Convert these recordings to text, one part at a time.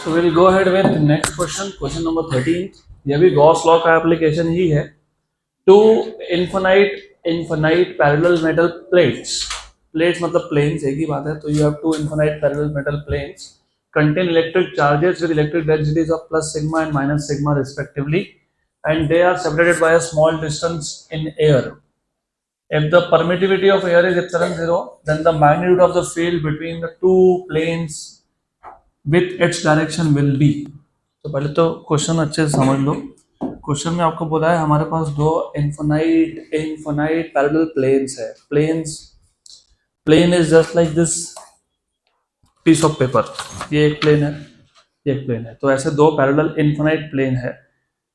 So we'll go ahead with next question, question number 13. ये भी Gauss law का application ही है. Two infinite parallel metal plates. Plates मतलब planes एक ही बात है. तो you have two infinite parallel metal planes contain electric charges with electric densities of plus sigma and minus sigma respectively, and they are separated by a small distance in air. If the permittivity of air is epsilon zero, then the magnitude of the field between the two planes with its direction will be. तो पहले तो question अच्छे से समझ लो. Question में आपको बोला है हमारे पास दो इनफाइनाइट पैरेलल प्लेन्स है. Plane is just like this piece of paper. ये एक प्लेन है, ये एक प्लेन है. तो ऐसे दो पैरेलल इनफाइनाइट प्लेन है.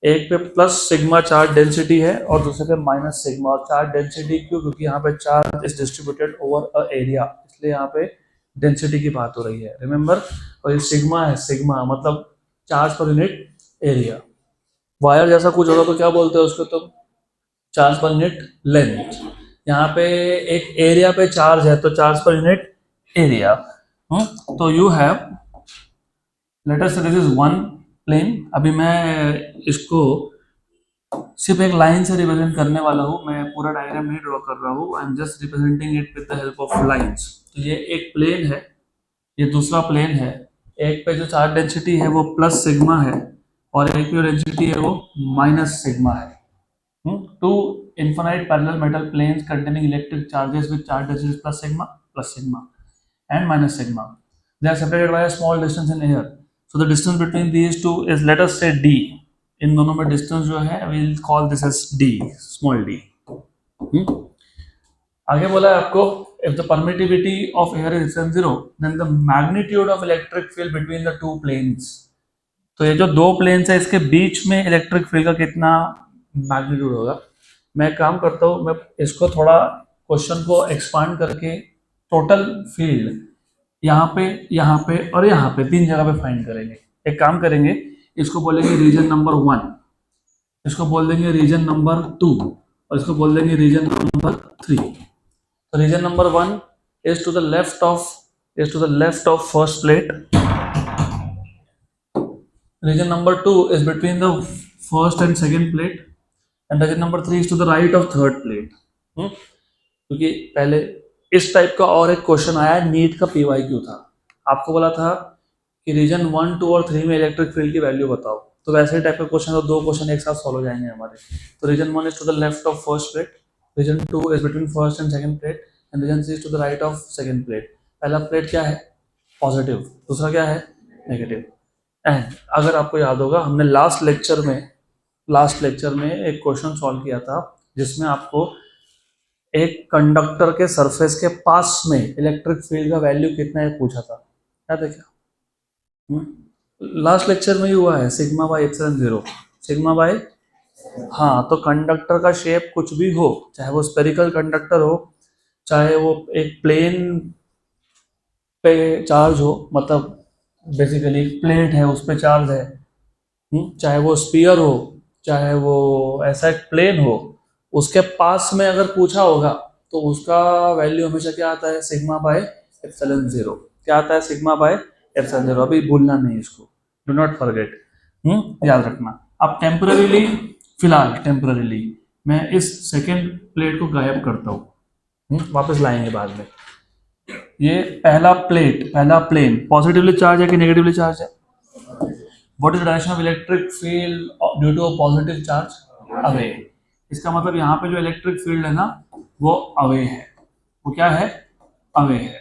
एक पे प्लस सिग्मा चार्ज डेंसिटी है और दूसरे पे माइनस सिग्मा. और चार्ज डेंसिटी क्यों? क्योंकि यहाँ पे charge is distributed over a area, इसलिए यहाँ पे डेंसिटी की बात हो रही है. रिमेंबर, और ये सिग्मा है. सिग्मा मतलब charge per unit area. Wire जैसा कुछ होगा तो क्या बोलते हैं उसको? तो चार्ज पर यूनिट लेंथ. यहाँ पे एक एरिया पे चार्ज है तो चार्ज पर यूनिट एरिया. तो you have, late us say this is one plane. अभी मैं इसको सिर्फ एक लाइन से रिप्रेजेंट करने वाला हूँ. मैं पूरा डायग्राम नहीं ड्रॉ कर रहा हूँ. I am just representing it with the help of lines. तो ये एक प्लेन है, ये दूसरा प्लेन है. एक पे जो चार्ज डेंसिटी है वो प्लस सिग्मा है और एक पे डेंसिटी है वो माइनस सिग्मा है. Two infinite parallel metal planes containing electric charges with charge density plus sigma and minus sigma. They are separated by a small distance in air. So the distance between these two is, let us say, d. इन दोनों में distance जो है we will call this as d, small d. आगे बोला है आपको, if the permittivity of air is epsilon zero, then the magnitude of electric field between the two planes. तो ये जो दो planes है इसके बीच में इलेक्ट्रिक फील्ड का कितना मैग्नीट्यूड होगा. मैं काम करता हूँ, मैं इसको थोड़ा क्वेश्चन को एक्सपांड करके टोटल फील्ड यहाँ पे और यहाँ पे तीन जगह पे फाइंड करेंगे. एक काम करेंगे, इसको बोलेंगे रीजन नंबर 1, इसको बोल देंगे रीजन नंबर 2 और इसको बोल देंगे रीजन नंबर 3. तो region number 1 is to the left of first plate. Region number 2 is between the first and second plate. And region number 3 is to the right of third plate. क्योंकि पहले इस type का और एक question आया NEET का PYQ था. आपको बोला था कि रीजन 1, 2 और 3 में इलेक्ट्रिक फील्ड की वैल्यू बताओ. तो वैसे टाइप का क्वेश्चन, तो दो क्वेश्चन एक साथ सॉल्व हो जाएंगे हमारे. तो region 1 is to the left of first plate, region 2 is between first and second plate, and region 3 is to the right of second plate. पहला प्लेट क्या है? पॉजिटिव. दूसरा क्या है? नेगेटिव. एंड अगर आपको याद होगा, हमने लास्ट लेक्चर में एक क्वेश्चन सॉल्व किया था जिसमें आपको एक कंडक्टर के सरफेस के पास में इलेक्ट्रिक फील्ड का वैल्यू कितना है पूछा था. याद है क्या? लास्ट लेक्चर में ही हुआ है. Sigma by epsilon zero. Sigma by, हाँ. तो कंडक्टर का शेप कुछ भी हो, चाहे वो स्पेरिकल कंडक्टर हो, चाहे वो एक प्लेन पे चार्ज हो, मतलब बेसिकली एक प्लेट है उस पे चार्ज है, चाहे वो स्फीयर हो, चाहे वो ऐसा एक प्लेन हो, उसके पास में अगर पूछा होगा तो उसका वैल्यू हमेशा क्या आता है? Sigma by epsilon zero. क्या आता है? Sigma by epsilon zero. अभी भूलना नहीं इसको, डू नॉट फॉरगेट. याद रखना. अब फिलहाल टेम्पररीली मैं इस सेकेंड प्लेट को गायब करता हूँ, वापस लाएंगे बाद में. ये पहला प्लेन पॉजिटिवली चार्ज है कि नेगेटिवली चार्ज है? What is the direction of electric field due to a positive charge? Away. इसका मतलब यहाँ पे जो इलेक्ट्रिक फील्ड है ना वो अवे है. वो क्या है? अवे है.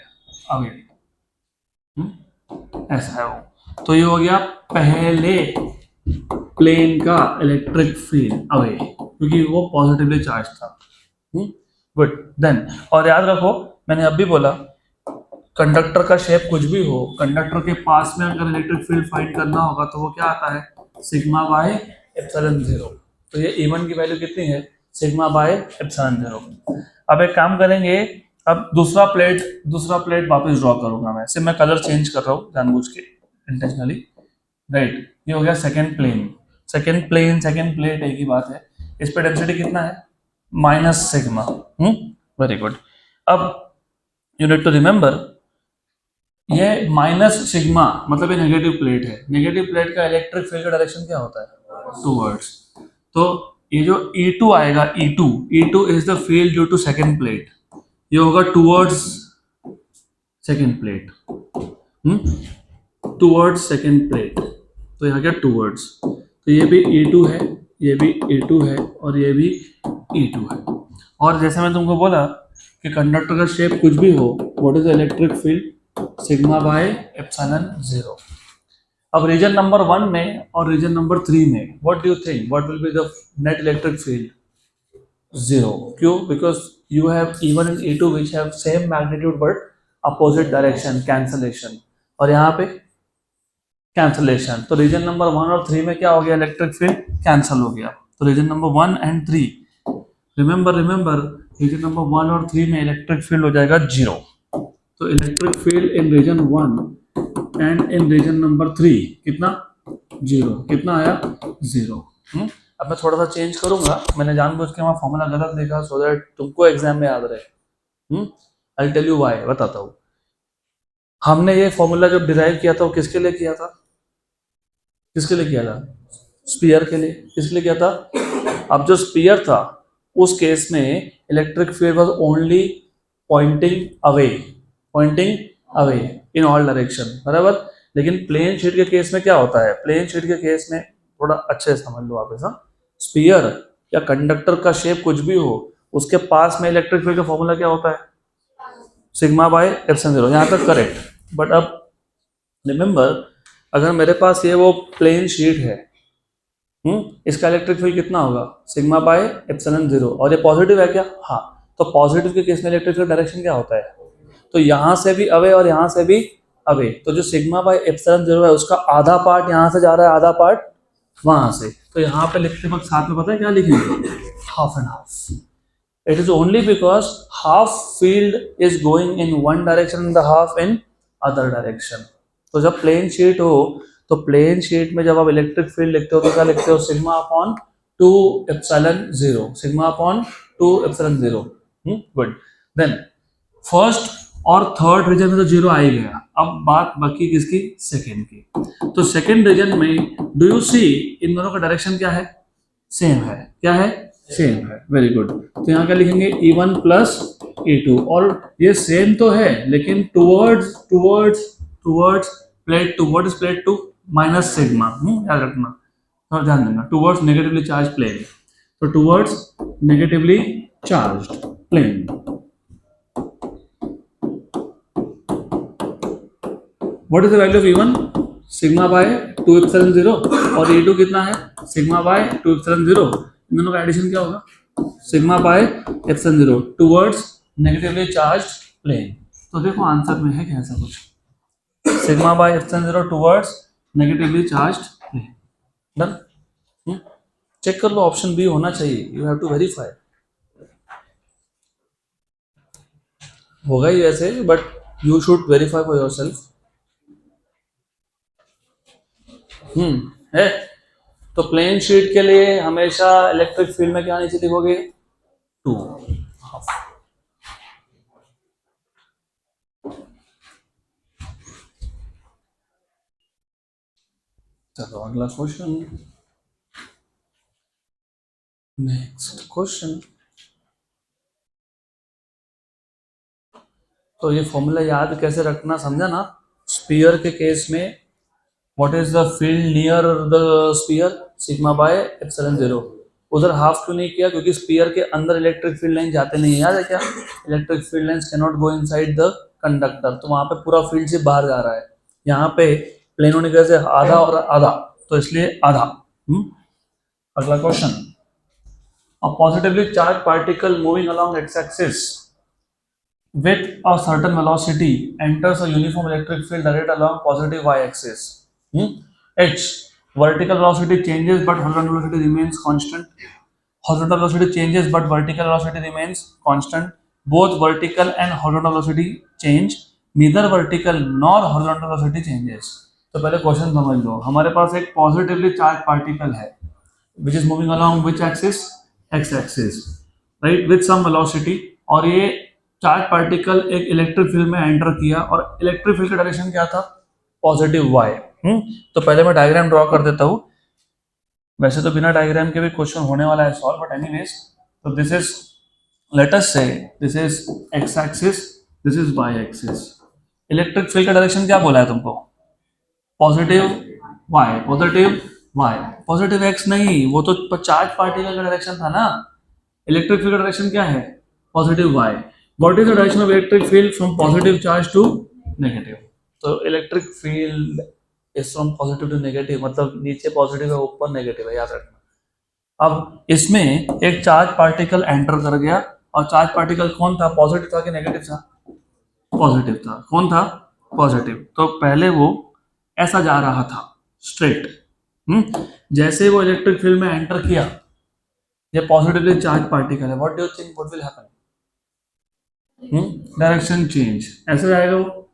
ऐसा है वो. तो ये हो गया पहले प्लेन का इलेक्ट्रिक फील्ड अवे, क्योंकि वो पॉजिटिवली चार्ज था. गुड. देन, और याद रखो मैंने अभी बोला कंडक्टर का शेप कुछ भी हो, कंडक्टर के पास में अगर इलेक्ट्रिक फील्ड फाइंड करना होगा तो वो क्या आता है? Sigma by epsilon zero. तो ये E1 की वैल्यू कितनी है? Sigma by epsilon zero. अब एक काम करेंगे, अब दूसरा प्लेट वापस ड्रॉ करूंगा मैं. सिर्फ मैं कलर चेंज कर रहा हूँ जानबूझ के, इंटेंशनली. राइट. ये हो गया सेकेंड प्लेट एक ही बात है. इस पे डेंसिटी कितना है? Minus sigma. Very good. अब यू नीड टू रिमेंबर, ये माइनस सिग्मा मतलब ये नेगेटिव प्लेट है। नेगेटिव प्लेट का इलेक्ट्रिक फील्ड का डायरेक्शन क्या होता है? टूवर्ड्स। तो ये जो E2 आएगा, E2 is the field due to second plate, ये होगा towards second plate, towards second plate. तो यहाँ क्या टूवर्ड्स, तो ये भी E2 है, ये भी E2 है और ये भी E2 है। और जैसे मैं तुमको बोला कि कंडक्टर का शेप कुछ भी हो, what is the electric field? Sigma by epsilon 0। अब रीजन नंबर 1 में और रीजन नंबर 3 में what do you think, what will be the net electric field? 0। क्यों? Because you have E1 and E2 which have same magnitude but opposite direction, cancellation. और यहाँ पे cancellation. तो region number 1 और 3 में क्या हो गया? इलेक्ट्रिक फील्ड कैंसल हो गया। तो region number 1 and 3, remember region number 1 और 3 में इलेक्ट्रिक फील्ड हो जाएगा 0। तो electric field in region 1 and in region number 3 कितना? 0। कितना आया? 0। अब मैं थोड़ा सा चेंज करूंगा, मैंने जानबूझ के वहाँ फॉर्मूला गलत लिखा सो दैट तुमको एग्जाम में याद रहे। आई टेल यू व्हाई, बताता हूँ। हमने ये फॉर्मूला जब डिराइव किया था वो किसके लिए किया था? किसके लिए किया था? स्पीयर के लिए। किसके लिए किया था? अब जो स्पीयर था उस केस में electric field was only pointing away in all direction, बराबर। लेकिन प्लेन शीट के केस में क्या होता है? प्लेन शीट के केस में थोड़ा अच्छे से समझ लो आप ऐसा, स्पीयर या कंडक्टर का शेप कुछ भी हो, उसके पास में इलेक्ट्रिक फील्ड का फॉर्मूला क्या होता है? Sigma by epsilon 0। यहाँ तक करेक्ट। बट अब रिमेंबर, अगर मेरे पास ये वो प्लेन शीट है, इसका इलेक्ट्रिक फील्ड कितना होगा? Sigma by epsilon 0। और ये पॉजिटिव है क्या? हाँ। तो पॉजिटिव के केस में इलेक्ट्रिक फील्ड डायरेक्शन क्या होता है? तो यहाँ से भी अवे और यहाँ से भी अवे। तो जो सिग्मा बाय एप्सिलॉन 0 है उसका आधा पार्ट यहाँ से जा रहा है, आधा पार्ट वहां से। तो यहाँ पे लिखते वक्त साथ में पता है क्या लिखेंगे? Half and half. It is only because half field is going in one direction and the half in other direction. तो जब प्लेन शीट हो तो प्लेन शीट में जब आप इलेक्ट्रिक फील्ड लिखते हो तो क्या लिखते हो? Sigma upon 2 epsilon 0। Sigma upon 2 epsilon 0। Good. Then first और थर्ड रीजन में तो 0 आ ही गया। अब बात बाकी किसकी? सेकेंड की। तो सेकेंड रीजन में डू यू सी इन दोनों का डायरेक्शन क्या है? सेम है। क्या है? सेम है। Very good. तो यहाँ क्या लिखेंगे? E1 plus E2। और ये सेम तो है लेकिन towards plate 2। What is plate 2? Minus sigma. याद रखना, थोड़ा ध्यान देना। Towards negatively charge plane. तो towards negatively charged plane. What is the value of E1? Sigma by 2 epsilon 0। और E2 कितना है? Sigma by 2 epsilon 0। इन दोनों का एडिशन क्या होगा? Sigma by epsilon 0 towards negatively charged plane. तो देखो आंसर में है क्या ऐसा कुछ? Sigma by epsilon 0 towards negatively charged plane. Done. Check कर लो, ऑप्शन बी होना चाहिए। You have to verify. होगा ही ऐसे, but you should verify for yourself. है। तो प्लेन शीट के लिए हमेशा इलेक्ट्रिक फील्ड में क्या नीचे लिखोगे? 2 हाफ। चलो अगला क्वेश्चन। Next question. तो ये फॉर्मूला याद कैसे रखना, समझा ना? स्पीयर के केस में what is the field near the sphere? Sigma by epsilon 0। उधर हाफ क्यों नहीं किया? क्योंकि स्पीयर के अंदर इलेक्ट्रिक फील्ड लाइन जाते नहीं है। याद है क्या? Electric field lines can not go inside the conductor. तो वहां पे पूरा फील्ड से बाहर जा रहा है। यहाँ पे प्लेन होने की वजह से आधा और आधा, तो इसलिए आधा। अगला question. A positively charge particle moving along x axis with a certain velocity enters a uniform electric field directed along positive y-axis. H. Vertical velocity changes but horizontal velocity remains constant. Horizontal velocity changes but vertical velocity remains constant. Both vertical and horizontal velocity change. Neither vertical nor horizontal velocity changes. तो पहले question समझ लो। हमारे पास एक positively charge particle है which is moving along which axis? X axis, right, with some velocity. और ये charge particle एक electric field में एंटर किया और इलेक्ट्रिक फील्ड का डायरेक्शन क्या था, पॉजिटिव वाई। तो पहले मैं डायग्राम ड्रॉ कर देता हूँ, वैसे तो बिना डायग्राम के भी क्वेश्चन होने वाला है सॉल्व, बट एनीवेज, तो this is, let us say this is x axis, this is y axis. Electric field का डायरेक्शन क्या बोला है तुमको, positive y, positive y, positive x नहीं, वो तो चार्ज पार्टिकल का डायरेक्शन था ना। इलेक्ट्रिक फील्ड का डायरेक्शन क्या है, positive Y. What is the direction of electric field from positive charge to negative. तो electric field is from positive to negative, मतलब नीचे पॉजिटिव है ऊपर नेगेटिव है, याद रखना। अब इसमें एक चार्ज पार्टिकल एंटर कर गया, और चार्ज पार्टिकल कौन था, पॉजिटिव था कि नेगेटिव था, पॉजिटिव था। कौन था, पॉजिटिव। तो पहले वो ऐसा जा रहा था स्ट्रेट, जैसे वो इलेक्ट्रिक फील्ड में एंटर किया, ये पॉजिटिवली चार्ज पार्टिकल है, what do you think what will happen, direction change, ऐसे जाएगा वो,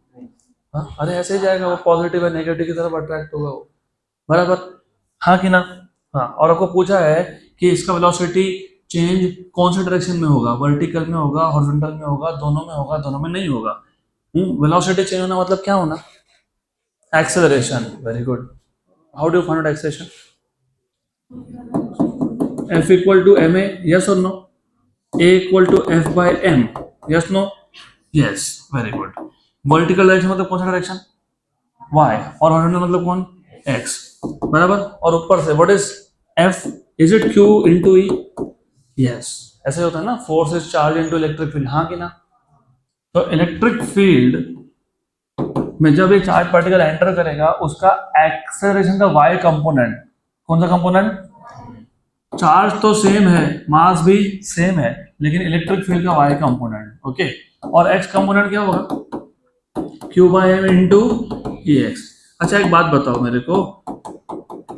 हाँ अरे ऐसे ही जाएगा वो, पॉजिटिव है नेगेटिव की तरफ अट्रैक्ट होगा वो, बराबर, हाँ कि ना। हाँ, और आपको पूछा है कि इसका वेलोसिटी चेंज कौन से डायरेक्शन में होगा, वर्टिकल में होगा, हॉरिजॉन्टल में होगा, दोनों में होगा, दोनों में नहीं होगा। वेलोसिटी चेंज होना मतलब क्या होना, acceleration. Very good. How do you find out acceleration, F equal to ma, yes or no, a equal to f by m, yes no, yes, very good। Vertical direction मतलब कौन सा direction, y, और horizontal मतलब कौन, x, बराबर। और ऊपर से what is f, is it q into e, yes, ऐसे होता है ना, force is charge into electric field, हाँ कि ना। तो इलेक्ट्रिक फील्ड में जब एक चार्ज पार्टिकल एंटर करेगा, उसका एक्सेलरेशन का y कंपोनेंट, कौन सा कंपोनेंट, चार्ज तो सेम है, मास भी सेम है, लेकिन इलेक्ट्रिक फील्ड का y कंपोनेंट, ओके। और x कंपोनेंट क्या होगा, q बाय m इंटू ई एक्स। अच्छा एक बात बताओ मेरे को,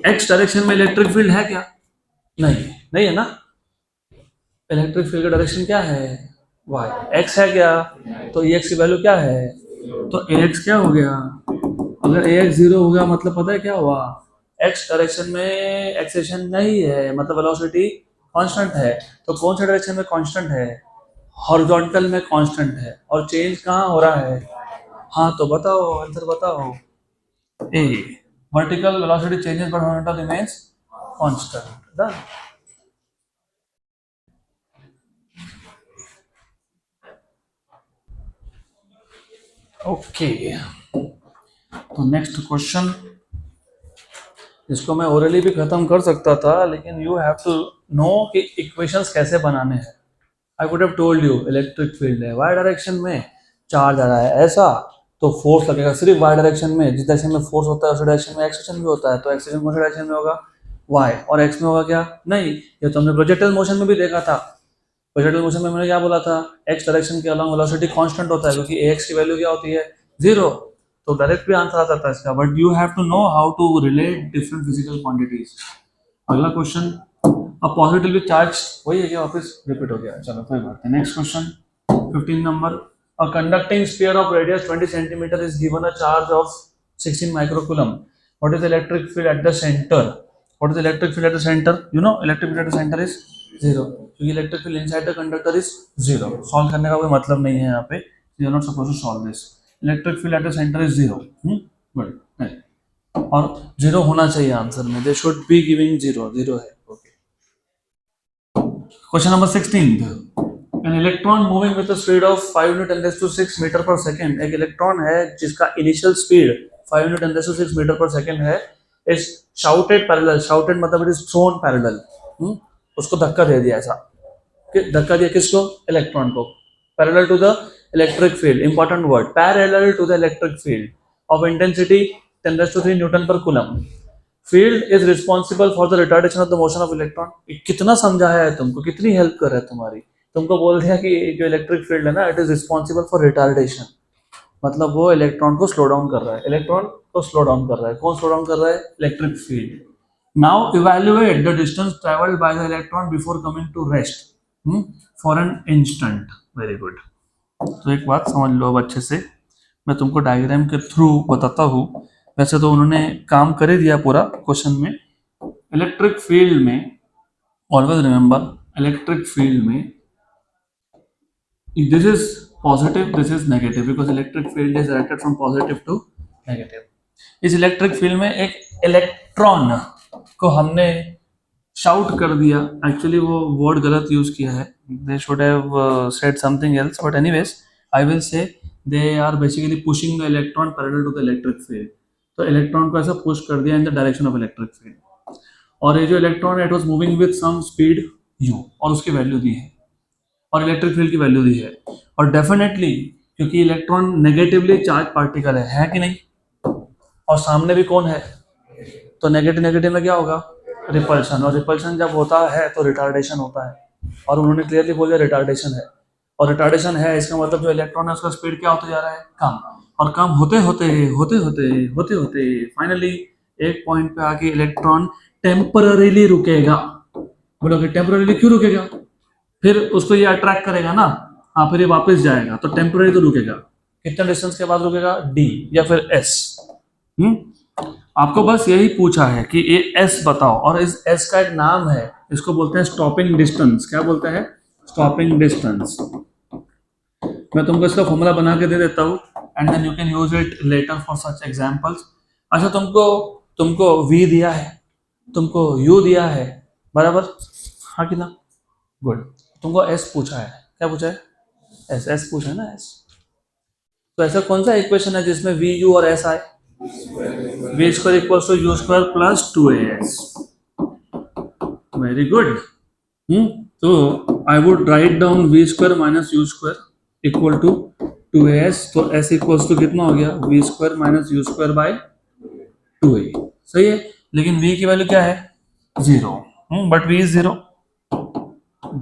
x डायरेक्शन में इलेक्ट्रिक फील्ड है क्या, नहीं, नहीं है ना। इलेक्ट्रिक फील्ड का डायरेक्शन क्या है, y, x है क्या, तो e x की वैल्यू क्या है, तो ax क्या हो गया, अगर ax 0 हो गया मतलब पता है क्या हुआ, x डायरेक्शन में एक्सेशन नहीं है, मतलब वेलोसिटी कांस्टेंट है। तो कौन से डायरेक्शन में कांस्टेंट है, हॉरिजॉन्टल में कांस्टेंट है, और चेंज कहाँ हो रहा है, हाँ तो बताओ आंसर बताओ, A, vertical velocity changes but horizontal remains constant, done. Okay, तो नेक्स्ट क्वेश्चन, इसको मैं ओरली भी खत्म कर सकता था, लेकिन यू हैव टू नो कि इक्वेशंस कैसे बनाने हैं। I would have told you electric field है वाई डायरेक्शन में, चार्ज आ रहा है ऐसा, तो फोर्स लगेगा सिर्फ वाई डायरेक्शन में, जिस डायरेक्शन में फोर्स होता है उस डायरेक्शन में एक्सेशन भी होता है, तो एक्सेशन कौन से डायरेक्शन में होगा, वाई, और एक्स में होगा क्या, नहीं। ये तो हमने प्रोजेक्टाइल मोशन में भी देखा था, प्रोजेक्टाइल मोशन में मैंने क्या बोला था, एक्स डायरेक्शन के अलॉन्ग वेलोसिटी कांस्टेंट होता है, क्योंकि एक्स की वैल्यू क्या होती है, 0। तो डायरेक्ट भी आंसर आ जाता है इसका, but you have to know how to relate different physical quantities. अगला क्वेश्चन, अब पॉजिटिवली चार्ज, वही है क्या वापस रिपीट हो गया, चलो कोई बात नहीं। Next question 15 number, a conducting sphere of radius 20 cm is given a charge of 16 microcoulomb. What is the electric field at the center? What is the electric field at the center? You know electric field at the center is 0, क्योंकि electric field inside the conductor is 0। Solve करने का कोई मतलब नहीं है यहाँ पे, you are not supposed to solve this। electric field at the center is 0, good, और 0 होना चाहिए आंसर में, they should be giving 0, 0 है, okay। Question number 16, an electron moving with a speed of 5 × 10⁶ metre पर सेकेंड, एक electron है जिसका initial speed 5 × 10⁶ metre पर सेकेंड है, इज शाउटेड पैरेलल, शाउटेड मतलब इट इज थ्रोन पैरेलल, उसको धक्का दे दिया ऐसा, धक्का दिया किसको, इलेक्ट्रॉन को, parallel to the electric field, important word, parallel to the electric field of intensity 10⁻³ newton per coulomb. Field is responsible for the retardation of the motion of electron. कितना समझाया है तुमको, कितनी हेल्प कर रहा है तुम्हारी, तुमको बोल दिया कि जो इलेक्ट्रिक फील्ड है ना, it is responsible for retardation, मतलब वो इलेक्ट्रॉन को स्लो डाउन कर रहा है, इलेक्ट्रॉन को स्लो डाउन कर रहा है, कौन स्लो डाउन कर रहा है, electric field. Now evaluate the distance travelled by the electron before coming to rest for an instant. Very good. तो एक बात समझ लो अब अच्छे से, मैं तुमको डायग्राम के थ्रू बताता हूँ, वैसे तो उन्होंने काम कर ही दिया पूरा क्वेश्चन में। इलेक्ट्रिक फील्ड में ऑलवेज रिमेंबर, इलेक्ट्रिक फील्ड में This is positive, this is negative because electric field is directed from positive to negative. इस इलेक्ट्रिक फील्ड में एक इलेक्ट्रॉन को हमने शाउट कर दिया, एक्चुअली वो वर्ड गलत यूज किया है, they should have said something else, but anyways I will say they are basically pushing the electron parallel to the electric field. तो इलेक्ट्रॉन को ऐसा पुश कर दिया in the direction of electric field, और ये जो इलेक्ट्रॉन है it was moving with some speed u, और उसकी वैल्यू दी है, और इलेक्ट्रिक फील्ड की वैल्यू दी है, और डेफिनेटली क्योंकि इलेक्ट्रॉन नेगेटिवली चार्ज पार्टिकल है कि नहीं, और सामने भी कौन है, तो नेगेटिव नेगेटिव में क्या होगा, रिपल्शन, और रिपल्शन जब होता है तो रिटार्डेशन होता है, और उन्होंने क्लियरली बोल दिया रिटार्डेशन है, और रिटार्डेशन है इसका मतलब जो इलेक्ट्रॉन है उसका स्पीड क्या होता जा रहा है, कम, और कम होते होते होते होते होते होते फाइनली एक पॉइंट पे आके इलेक्ट्रॉन टेम्पररीली रुकेगा. बोलोगे टेम्पररीली क्यों रुकेगा, फिर उसको ये अट्रैक्ट करेगा ना, हाँ फिर ये वापस जाएगा, तो टेम्पररी तो रुकेगा, कितना डिस्टेंस के बाद रुकेगा, d या फिर s. आपको बस यही पूछा है कि ये s बताओ, और इस s का एक नाम है, इसको बोलते हैं स्टॉपिंग डिस्टेंस. क्या बोलते हैं, स्टॉपिंग डिस्टेंस. मैं तुमको इसका फॉर्मूला बना के दे देता हूँ and then you can use it later for such examples. अच्छा तुमको तुमको v दिया है, तुमको u दिया है, बराबर, हाँ कि ना, गुड. तुमको s पूछा है, क्या पूछा है, s पूछा है ना, s. तो ऐसा कौन सा इक्वेशन है जिसमें v u और s आए, v square equals to u square plus 2as. Very good. तो I would write down v square minus u square equal to 2as. तो s इक्वल्स टू कितना हो गया, v square minus u square by 2a. सही है, लेकिन v की value क्या है, 0, but v is 0,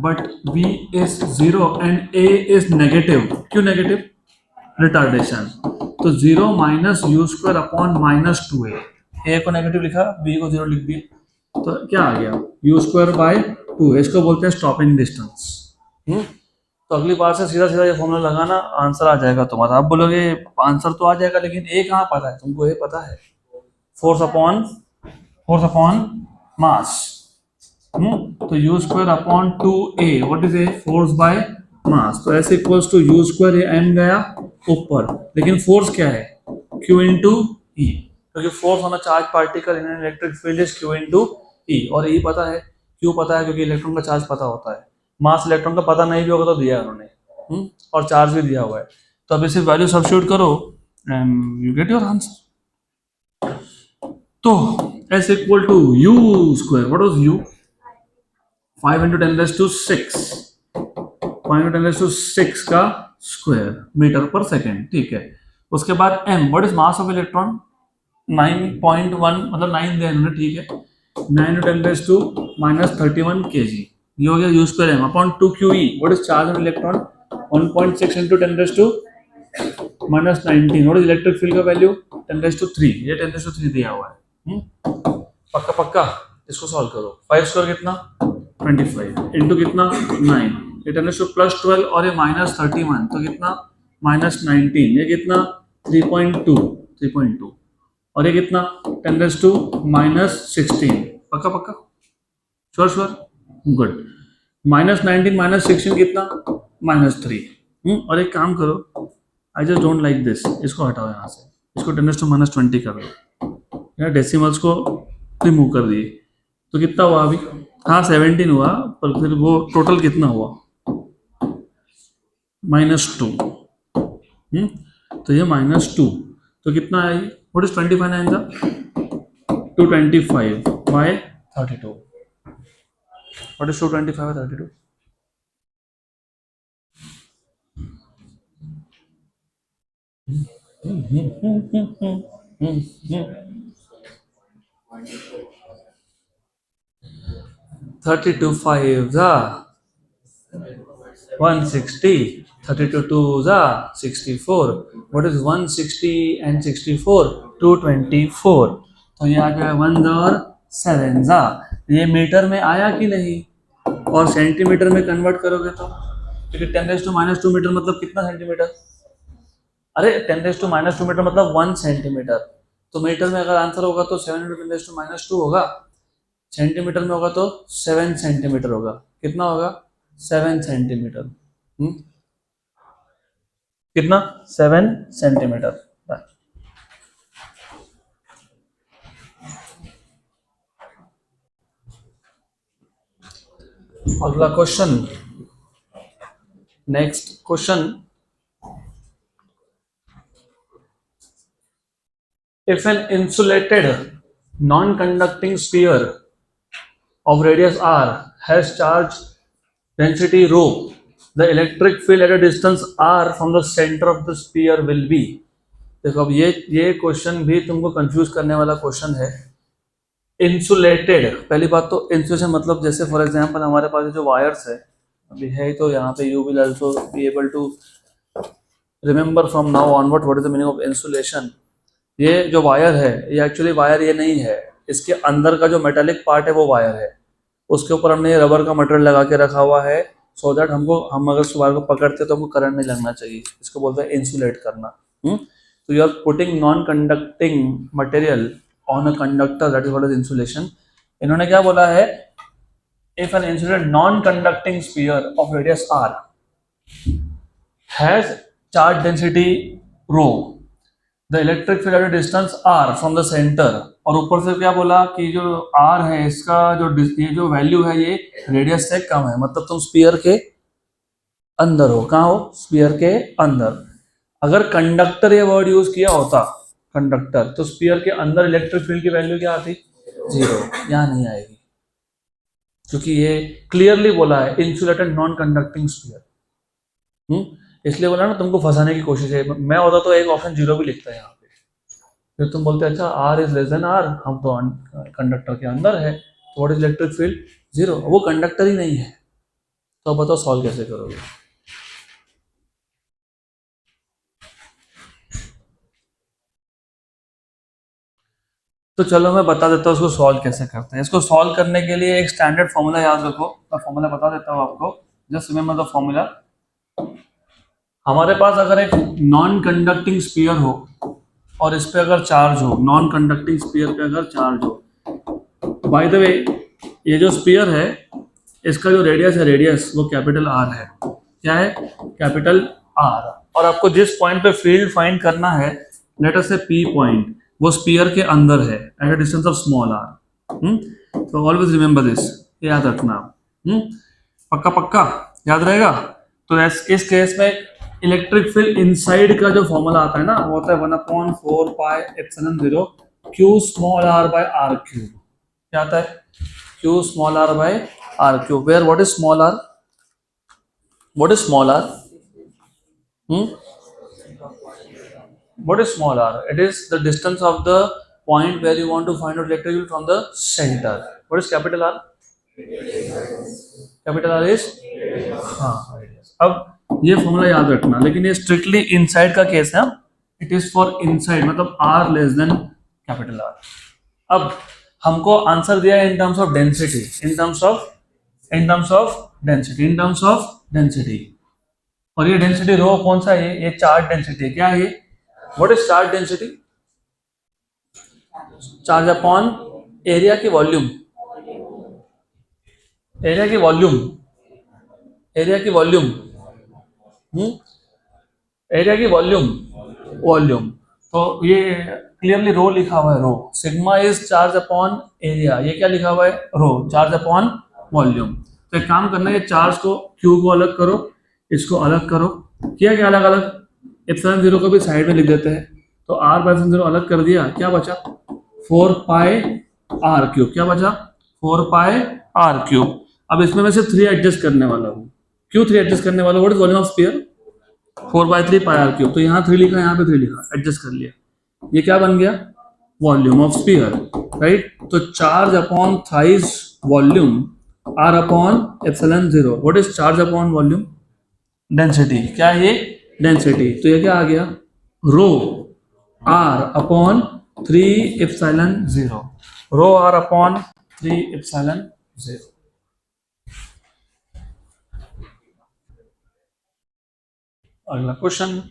but v is 0 and a is negative. क्यों नेगेटिव, रिटार्डेशन. तो 0 minus you square upon minus 2a, a को नेगेटिव लिखा, b को 0 लिख दिया, तो क्या आ गया, यू स्क्वायर बाय 2. इसको बोलते हैं स्टॉपिंग डिस्टेंस. तो अगली बार से सीधा सीधा ये फॉर्मूला लगाना, आंसर आ जाएगा तुम्हारा. आप बोलोगे आंसर तो आ जाएगा लेकिन ए कहाँ पता है तुमको, ये पता है फोर्स अपॉन मास. तो U square upon 2a, what is A, force by mass. तो S equals to you square, ये एम गया ऊपर, लेकिन फोर्स क्या है, q इंटू ई, क्योंकि force on a charge particle in electric field is q into E. और E पता है, क्यों पता है, क्योंकि इलेक्ट्रॉन का चार्ज पता होता है. मास इलेक्ट्रॉन का पता नहीं भी होगा तो दिया है उन्होंने, और चार्ज भी दिया हुआ है. तो अब इसे वैल्यू सब्स्टिट्यूट करो and you get your answer. तो s equal to you square, what was u, 5 into 10 raised to 6, 5 into 10 raised to 6 का स्क्वायर मीटर पर सेकेंड. ठीक है, उसके बाद m, what is mass of electron, 9.1, मतलब 9 दिया इन्होंने, ठीक है, 9 into 10 raised to minus 31 kg. ये हो गया u square m upon 2qe, what is charge on electron, 1.6 into 10 raised to minus 19, what is electric field का वैल्यू, 10 raised to 3, ये 10 raised to 3 दिया हुआ है. पक्का पक्का, इसको सॉल्व करो. 5 स्क्वायर कितना, 25 इंटू कितना 9, ये 10 raised to प्लस 12, और ये माइनस 31, तो कितना माइनस 19, ये कितना 3.2, और ये कितना 10 raised to minus 16. पक्का पक्का, sure sure, good. Minus 19 minus 16 कितना, माइनस 3. और एक काम करो, I just don't like this, इसको हटाओ यहाँ से, इसको 10 raised to minus 20 कर दो, यार डेसिमल्स को रिमूव कर दिए. तो कितना हुआ अभी, हाँ 17 हुआ, पर फिर वो टोटल कितना हुआ, -2. तो ये -2, तो कितना आई, व्हाट इज 25 9 जा 225 by 32, what is 225 by 32, thirty two five जा 160, 32 2 जा 64, व्हाट इज 160 एंड 64, 224. तो ये आ गया 1 और 7 जा. ये मीटर में आया कि नहीं, और सेंटीमीटर में कन्वर्ट करोगे तो, क्योंकि 10 raised to minus 2 मीटर मतलब कितना सेंटीमीटर, अरे 10 raised to minus 2 मीटर मतलब 1 सेंटीमीटर. तो मीटर में अगर आंसर होगा तो 7 into 10 raised to minus 2 होगा, सेंटीमीटर में होगा तो 7 सेंटीमीटर होगा. कितना होगा, 7 सेंटीमीटर. कितना 7 सेंटीमीटर। अगला question, next question, if an insulated non-conducting sphere of radius r has charge density rho, the electric field at a distance r from the center of the sphere will be। देखो अब ये question भी तुमको confuse करने वाला question है। Insulated, पहली बात तो इंसुलेशन मतलब जैसे फॉर एग्जांपल हमारे पास जो वायर्स है अभी है, तो यहाँ पे you will also be able to remember from now onward what is the meaning of insulation. ये जो वायर है ये एक्चुअली वायर ये नहीं है, इसके अंदर का जो मेटालिक पार्ट है वो वायर है, उसके ऊपर हमने ये रबर का मटेरियल लगा के रखा हुआ है सो दैट हम अगर उस वायर को पकड़ते तो हमको करंट नहीं लगना चाहिए। इसको बोलते हैं इंसुलेट करना। तो you are putting non conducting material on a conductor, that is what is insulation. इन्होंने क्या बोला है, if an insulated non conducting sphere of radius r has charge density rho, the electric field at a distance r from the centre, और ऊपर से क्या बोला कि जो r है इसका ये जो वैल्यू है ये रेडियस से कम है, मतलब तुम स्फीयर के अंदर हो। कहाँ हो? स्फीयर के अंदर। अगर कंडक्टर ये वर्ड यूज किया होता कंडक्टर, तो स्फीयर के अंदर इलेक्ट्रिक फील्ड की वैल्यू क्या आती? 0। यहाँ नहीं आएगी क्योंकि ये क्लियरली बोला है इंसुलेटेड नॉन कंडक्टिंग स्फीयर। इसलिए बोला ना तुमको फंसाने की कोशिश है। मैं होता तो एक ऑप्शन 0 भी लिखता है यहाँ पे, फिर तुम बोलते अच्छा r is less than r, हम तो कंडक्टर के अंदर है, तो व्हाट इज इलेक्ट्रिक फील्ड? 0। वो कंडक्टर ही नहीं है, तो बताओ सॉल्व कैसे करोगे? तो चलो मैं बता देता हूँ उसको सॉल्व कैसे करते हैं। इसको सॉल्व करने के लिए एक स्टैंडर्ड फॉर्मूला याद रखो, मैं फॉर्मूला बता देता हूँ आपको। Just remember the formula. हमारे पास अगर एक नॉन कंडक्टिंग स्फीयर हो और इस पे अगर चार्ज हो, नॉन कंडक्टिंग स्फीयर पे अगर चार्ज हो, बाय द वे ये जो स्फीयर है इसका जो रेडियस है, रेडियस वो कैपिटल R है। क्या है? Capital R। और आपको जिस पॉइंट पे फील्ड फाइंड करना है, लेट अस से P पॉइंट, वो स्फीयर के अंदर है eight a distance of small r। तो ऑलवेज रिमेंबर दिस, याद रखना। पक्का पक्का याद रहेगा। तो इस केस में इलेक्ट्रिक फील्ड इनसाइड का जो फॉर्मूला आता है ना, वो होता है 1/4 pi epsilon 0 q small r by r cube. क्या आता है? q small r by r cube, where what is small r? What is small r? What is small r? It is the distance of the point where you want to find out electric field from the center. What is capital R? Capital R is हाँ radius। अब ये formula याद रखना, लेकिन ये strictly inside का case है। It is for inside, मतलब r less than capital R। अब हमको आंसर दिया है in terms of density, in terms of density. और ये डेंसिटी रो कौन सा है? ये चार्ज डेंसिटी। क्या है ये? What is charge density? Charge upon area की वॉल्यूम, एरिया की वॉल्यूम, एरिया की वॉल्यूम, एरिया की वॉल्यूम, वॉल्यूम। तो ये क्लियरली रो लिखा हुआ है, rho. Sigma is charge upon area, ये क्या लिखा हुआ है? Rho, charge upon volume. तो एक काम करना है, चार्ज को क्यू को अलग करो, इसको अलग करो। किया क्या अलग अलग? एप्सिलॉन 0 को भी साइड में लिख देते हैं, तो r बाय एप्सिलॉन 0 अलग कर दिया, क्या बचा? 4 पाई r क्यूब। क्या बचा? 4 पाई r क्यूब। अब इसमें मैं सिर्फ 3 एडजस्ट करने वाला हूँ। क्यों 3 एडजस्ट करने वाला हूँ? What is volume of sphere? 4/3 pi r cube. तो यहाँ 3 लिखा, यहाँ पे 3 लिखा, एडजस्ट कर लिया। ये क्या बन गया? Volume of sphere, right. तो charge upon thrice volume r upon epsilon 0। What is charge upon volume? Density. क्या है ये? डेंसिटी। तो ये क्या आ गया? Rho r upon 3 epsilon 0। Rho r upon 3 epsilon 0। अगला question,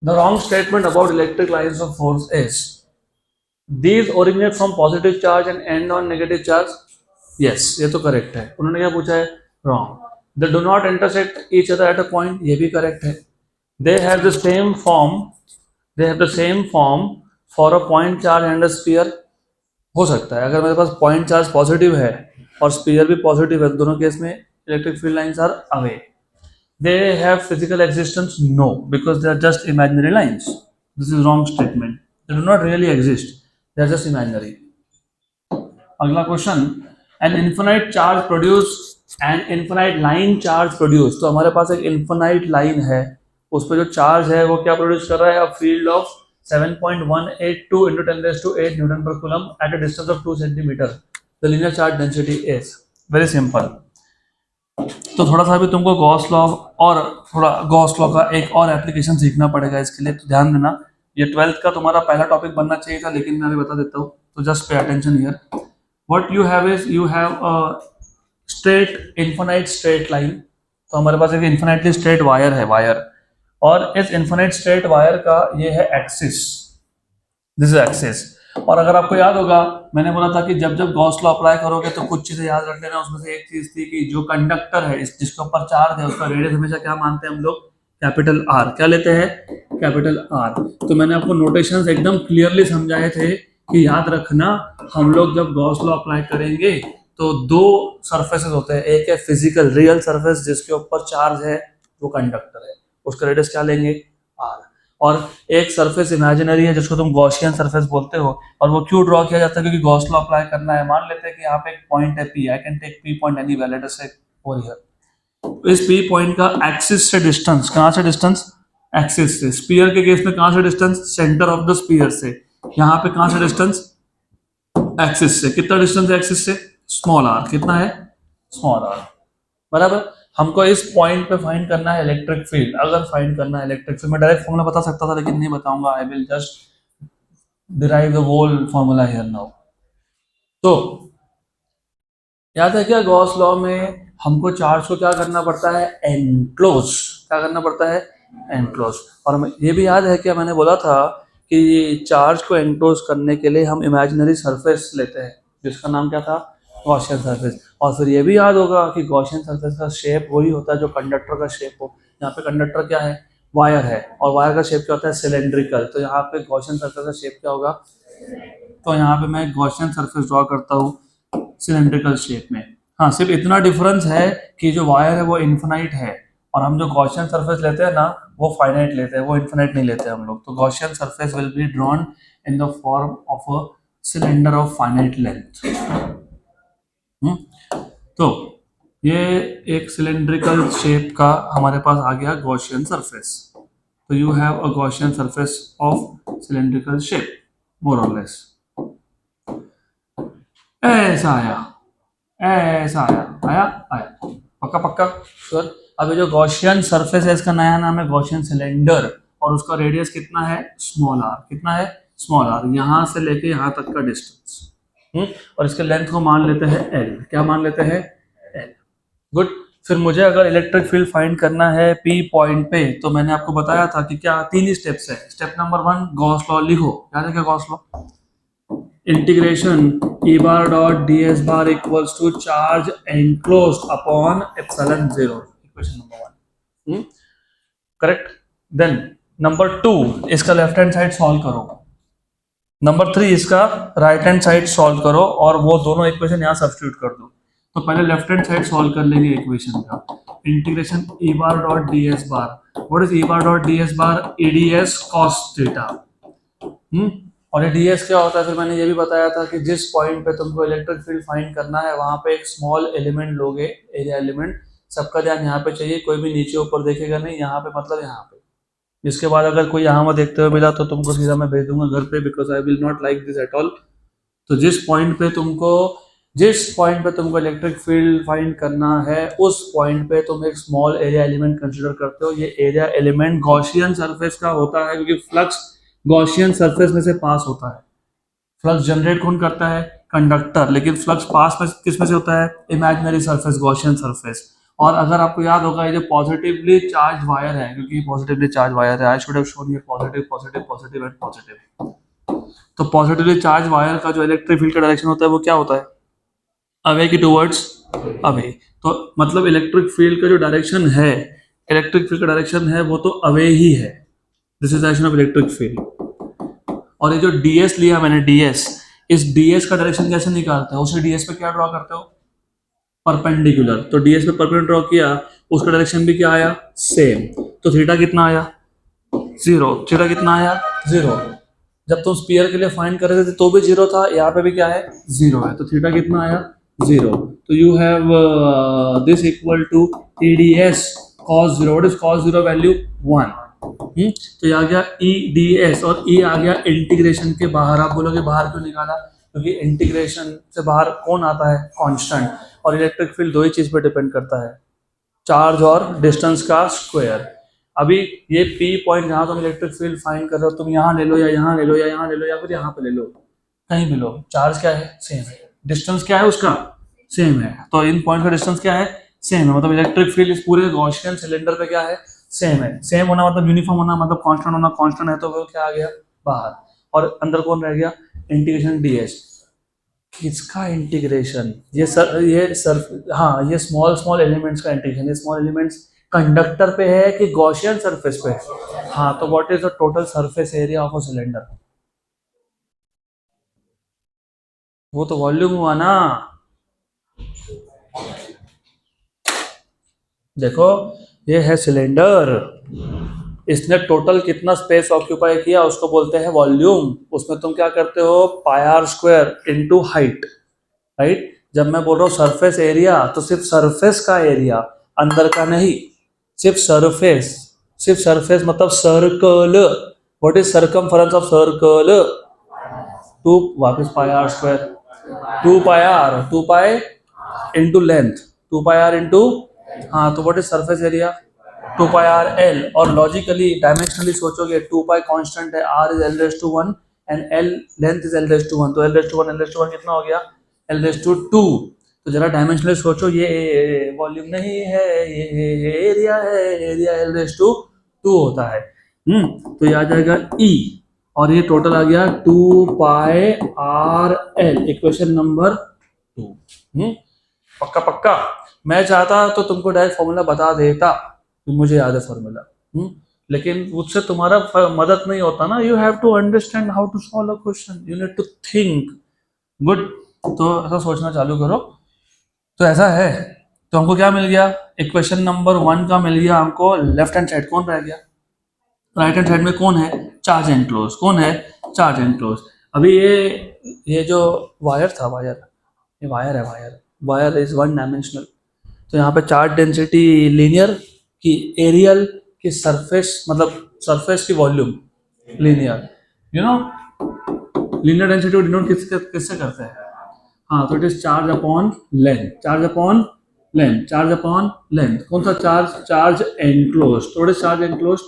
the wrong statement about electric lines of force is these originate from positive charge and end on negative charge। Yes, ये तो करेक्ट है। उन्होंने क्या पूछा है? Wrong. They do not intersect each other at a point, ये भी correct है। They have the same form, they have the same form for a point charge and a sphere. हो सकता है अगर मेरे पास पॉइंट चार्ज पॉजिटिव है और स्फीयर भी पॉजिटिव है, दोनों केस में electric field lines are away. They have physical existence? No, because they are just imaginary lines. This is wrong statement. They do not really exist, they are just imaginary. अगला question, an infinite charge produce an infinite line charge produce. तो हमारे पास एक infinite line है, उस पर जो charge है वो क्या प्रोड्यूस कर रहा है? A field of 7.182 into 10⁸ newton per coulomb at a distance of 2 centimetre. The linear charge density is. Very simple. तो थोड़ा सा भी तुमको गॉस लॉ और थोड़ा गॉस लॉ का एक और एप्लीकेशन सीखना पड़ेगा इसके लिए, तो ध्यान देना। ये 12th का तुम्हारा पहला टॉपिक बनना चाहिए था, लेकिन मैं अभी बता देता हूँ, तो just pay attention here. What you have is you have a straight infinite straight line. तो हमारे पास एक इन्फिनाइटली स्ट्रेट वायर है, वायर, और इस इन्फिनाइट स्ट्रेट वायर का ये है एक्सिस, दिस इज एक्सिस। और अगर आपको याद होगा, मैंने बोला था कि जब जब गॉस लॉ अप्लाई करोगे तो कुछ चीजें याद रख लेना। उसमें से एक चीज थी कि जो कंडक्टर है, जिसके ऊपर चार्ज है, उसका रेडियस हमेशा क्या मानते हैं हम लोग? Capital R. क्या लेते हैं? Capital R. तो मैंने आपको नोटेशंस एकदम क्लियरली समझाए थे कि याद रखना, हम लोग जब गॉस लॉ अप्लाई करेंगे तो दो सरफेसेस होते हैं। एक है फिजिकल रियल सरफेस जिसके ऊपर चार्ज है, वो कंडक्टर है, उसका रेडियस क्या लेंगे? आर। और एक सरफेस इमेजिनरी है जिसको तुम गॉसियन सरफेस बोलते हो। और वो क्यों ड्रॉ किया जाता है? क्योंकि गॉस लॉ अप्लाई करना है। मान लेते हैं कि यहाँ पे एक पॉइंट है P, I can take P point any valid say over here. तो इस पी पॉइंट का एक्सिस से डिस्टेंस, कहाँ से डिस्टेंस? एक्सिस से। स्पीयर के केस में कहाँ से distance? Centre of the sphere से। यहाँ पे कहाँ से डिस्टेंस? एक्सिस से। कितना डिस्टेंस है एक्सिस से? Small r. कितना है? Small r. बराबर। हमको इस पॉइंट पे फाइंड करना है इलेक्ट्रिक फील्ड। अगर फाइंड करना है इलेक्ट्रिक फील्ड, मैं डायरेक्ट फॉर्मूला बता सकता था, लेकिन नहीं बताऊंगा। I will just derive the whole formula here now. तो याद है क्या, गॉस लॉ में हमको चार्ज को क्या करना पड़ता है? एनक्लोज। क्या करना पड़ता है? एनक्लोज। और हमें ये भी याद है क्या, मैंने बोला था कि चार्ज को एनक्लोज करने के लिए हम इमेजिनरी सरफेस लेते हैं, जिसका नाम क्या था? Gaussian surface. और फिर ये भी याद होगा कि गॉसियन सरफेस का शेप वही होता है जो कंडक्टर का शेप हो। यहाँ पे कंडक्टर क्या है? वायर है, और वायर का शेप क्या होता है? सिलेंड्रिकल। तो यहाँ पे गॉसियन सरफेस का शेप क्या होगा? तो यहाँ पे मैं गॉसियन सरफेस ड्रॉ करता हूँ सिलेंड्रिकल शेप में। हाँ, सिर्फ इतना डिफरेंस है कि जो वायर है वो इन्फिनाइट है, और हम जो गॉसियन सरफेस लेते हैं ना, वो फाइनाइट लेते हैं, वो इन्फिनाइट नहीं लेते हम लोग। तो Gaussian surface will be drawn in the form of a cylinder of finite length. तो ये एक सिलेंड्रिकल शेप का हमारे पास आ गया गॉसियन सरफेस। तो you have a Gaussian surface of cylindrical shape, more or less. ऐसा आया, ऐसा आया, आया आया, पक्का पक्का श्योर। अब ये जो गॉसियन सरफेस है, इसका नया नाम है गॉसियन सिलेंडर, और उसका रेडियस कितना है? Small r. कितना है? Small r. यहाँ से लेके यहाँ तक का डिस्टेंस। और इसके लेंथ को मान लेते हैं एल। क्या मान लेते हैं? एल। गुड। फिर मुझे अगर इलेक्ट्रिक फील्ड फाइंड करना है पी पॉइंट पे, तो मैंने आपको बताया था कि क्या तीन ही स्टेप्स है। स्टेप नंबर 1, गॉस लॉ लिखो। याद है क्या Gauss law? Integration E bar dot ds bar equals to charge enclosed upon epsilon 0, equation number 1. Correct. Then number 2, इसका लेफ्ट हैंड साइड सॉल्व करो। नंबर 3, इसका राइट हैंड साइड सॉल्व करो, और वो दोनों इक्वेशन यहाँ सब्स्टिट्यूट कर दो। तो पहले लेफ्ट हैंड साइड सॉल्व कर लेंगे इक्वेशन का। Integration E bar dot ds bar, what is E bar dot ds bar? EDS cos theta. और ये ds क्या होता है? फिर मैंने ये भी बताया था कि जिस पॉइंट पे तुमको इलेक्ट्रिक फील्ड फाइंड करना है, वहां पे एक स्मॉल एलिमेंट लोगे, एरिया एलिमेंट। सबका ध्यान यहाँ पे चाहिए, कोई भी नीचे ऊपर देखेगा नहीं, यहाँ पे मतलब यहाँ पे। इसके बाद अगर कोई यहाँ पर देखते हुए मिला तो तुमको सीधा मैं भेज दूंगा घर पे, because I will not like this at all. तो जिस पॉइंट पे तुमको इलेक्ट्रिक फील्ड फाइंड करना है, उस पॉइंट पे तुम एक स्मॉल एरिया एलिमेंट कंसीडर करते हो। ये एरिया एलिमेंट गॉसियन सरफेस का होता है, क्योंकि फ्लक्स गॉसियन सरफेस में से पास होता है। फ्लक्स जनरेट कौन करता है? कंडक्टर। लेकिन फ्लक्स पास में किस में से होता है? Imaginary surface, Gaussian surface. और अगर आपको याद होगा, ये जो पॉजिटिवली चार्ज वायर है, क्योंकि पॉजिटिवली चार्ज वायर है, आई शुड हैव शोन ये positive positive positive and positive. तो पॉजिटिवली चार्ज वायर का जो इलेक्ट्रिक फील्ड का डायरेक्शन होता है वो क्या होता है? अवे की टूवर्ड्स अवे। तो मतलब इलेक्ट्रिक फील्ड का जो डायरेक्शन है, इलेक्ट्रिक फील्ड का डायरेक्शन है वो तो अवे ही है। This is direction of electric field. और ये जो ds लिया मैंने, ds, इस ds का डायरेक्शन कैसे निकालते हैं? उसे ds पे क्या ड्रॉ करते हो? परपेंडिकुलर। तो ds पे परपेंडिकुलर ड्रॉ किया, उसका डायरेक्शन भी क्या आया? सेम। तो थीटा कितना आया? 0। थीटा कितना आया? 0। जब तुम स्पीयर के लिए फाइंड कर रहे थे तो भी 0 था, यहाँ पे भी क्या है? 0 है। तो थीटा कितना आया? 0। तो you have this equal to TDS cos 0। What is cos 0 value? 1। तो ये आ गया EDS, और E आ गया इंटीग्रेशन के बाहर। आप बोलोगे बाहर क्यों निकाला? क्योंकि इंटीग्रेशन से बाहर कौन आता है? कांस्टेंट। और इलेक्ट्रिक फील्ड दो ही चीज पे डिपेंड करता है, चार्ज और डिस्टेंस का स्क्वायर। अभी ये P पॉइंट जहां तुम इलेक्ट्रिक फील्ड फाइंड कर रहे हो, तुम यहाँ ले लो या यहाँ ले लो या यहाँ ले लो या फिर यहाँ पे ले लो, कहीं भी लो, चार्ज क्या है? सेम है। डिस्टेंस क्या है उसका? सेम है। तो इन पॉइंट का डिस्टेंस क्या है? सेम है। मतलब इलेक्ट्रिक फील्ड इस पूरे गॉसियन सिलेंडर पे क्या है? सेम है। सेम होना मतलब यूनिफॉर्म होना, मतलब कांस्टेंट होना। कांस्टेंट है तो वो क्या आ गया? बाहर। और अंदर कौन रह गया? Integration ds। किसका इंटीग्रेशन? ये सर हाँ, ये स्मॉल स्मॉल एलिमेंट्स का इंटीग्रेशन। ये स्मॉल एलिमेंट्स कंडक्टर पे है कि गॉसियन सरफेस पे है? हाँ, तो what is the total surface area of a cylinder? वो तो वॉल्यूम हुआ ना। देखो, ये है सिलेंडर, इसने टोटल कितना स्पेस ऑक्यूपाई किया उसको बोलते हैं वॉल्यूम। उसमें तुम क्या करते हो? Pi R square into height, right? जब मैं बोल रहा हूँ सरफेस एरिया, तो सिर्फ सरफेस का एरिया, अंदर का नहीं, सिर्फ सरफेस। सिर्फ सरफेस मतलब circle. What is circumference of circle? 2, वापस pi R square, 2 pi R, 2 pi into length, 2 pi R into, हाँ, तो what is surface area? 2 pi R L. और लॉजिकली डायमेंशनली सोचोगे, 2 पाई कांस्टेंट है, r is l/1 and l length is l/1, तो l/1 कितना हो गया? l/2। तो जरा डायमेंशनली सोचो, ये वॉल्यूम नहीं है, ये एरिया है, एरिया l/2 होता है। तो ये आ जाएगा E, और ये टोटल आ गया 2 pi R L, equation number 2। पक्का पक्का? मैं चाहता तो तुमको डायरेक्ट फॉर्मूला बता देता, मुझे याद है फॉर्मूला, लेकिन उससे तुम्हारा मदद नहीं होता ना। You have to understand how to solve a question, you need to think. Good. तो ऐसा सोचना चालू करो। तो ऐसा है, तो हमको क्या मिल गया? इक्वेशन नंबर 1 का मिल गया हमको। लेफ्ट हैंड साइड कौन रह गया? राइट हैंड साइड में कौन है? Charge enclose. कौन है? Charge enclose. अभी ये जो वायर था, वायर, ये वायर है, वायर इज वन डायमेंशनल। तो यहाँ पे चार्ज डेंसिटी लीनियर की एरियल की सरफेस, मतलब सरफेस की volume linear, you know, linear density को डिनोट किससे करते हैं? हाँ, तो it is charge upon length, charge upon length, charge upon length. कौन सा चार्ज? Charge enclose. तो it is charge enclose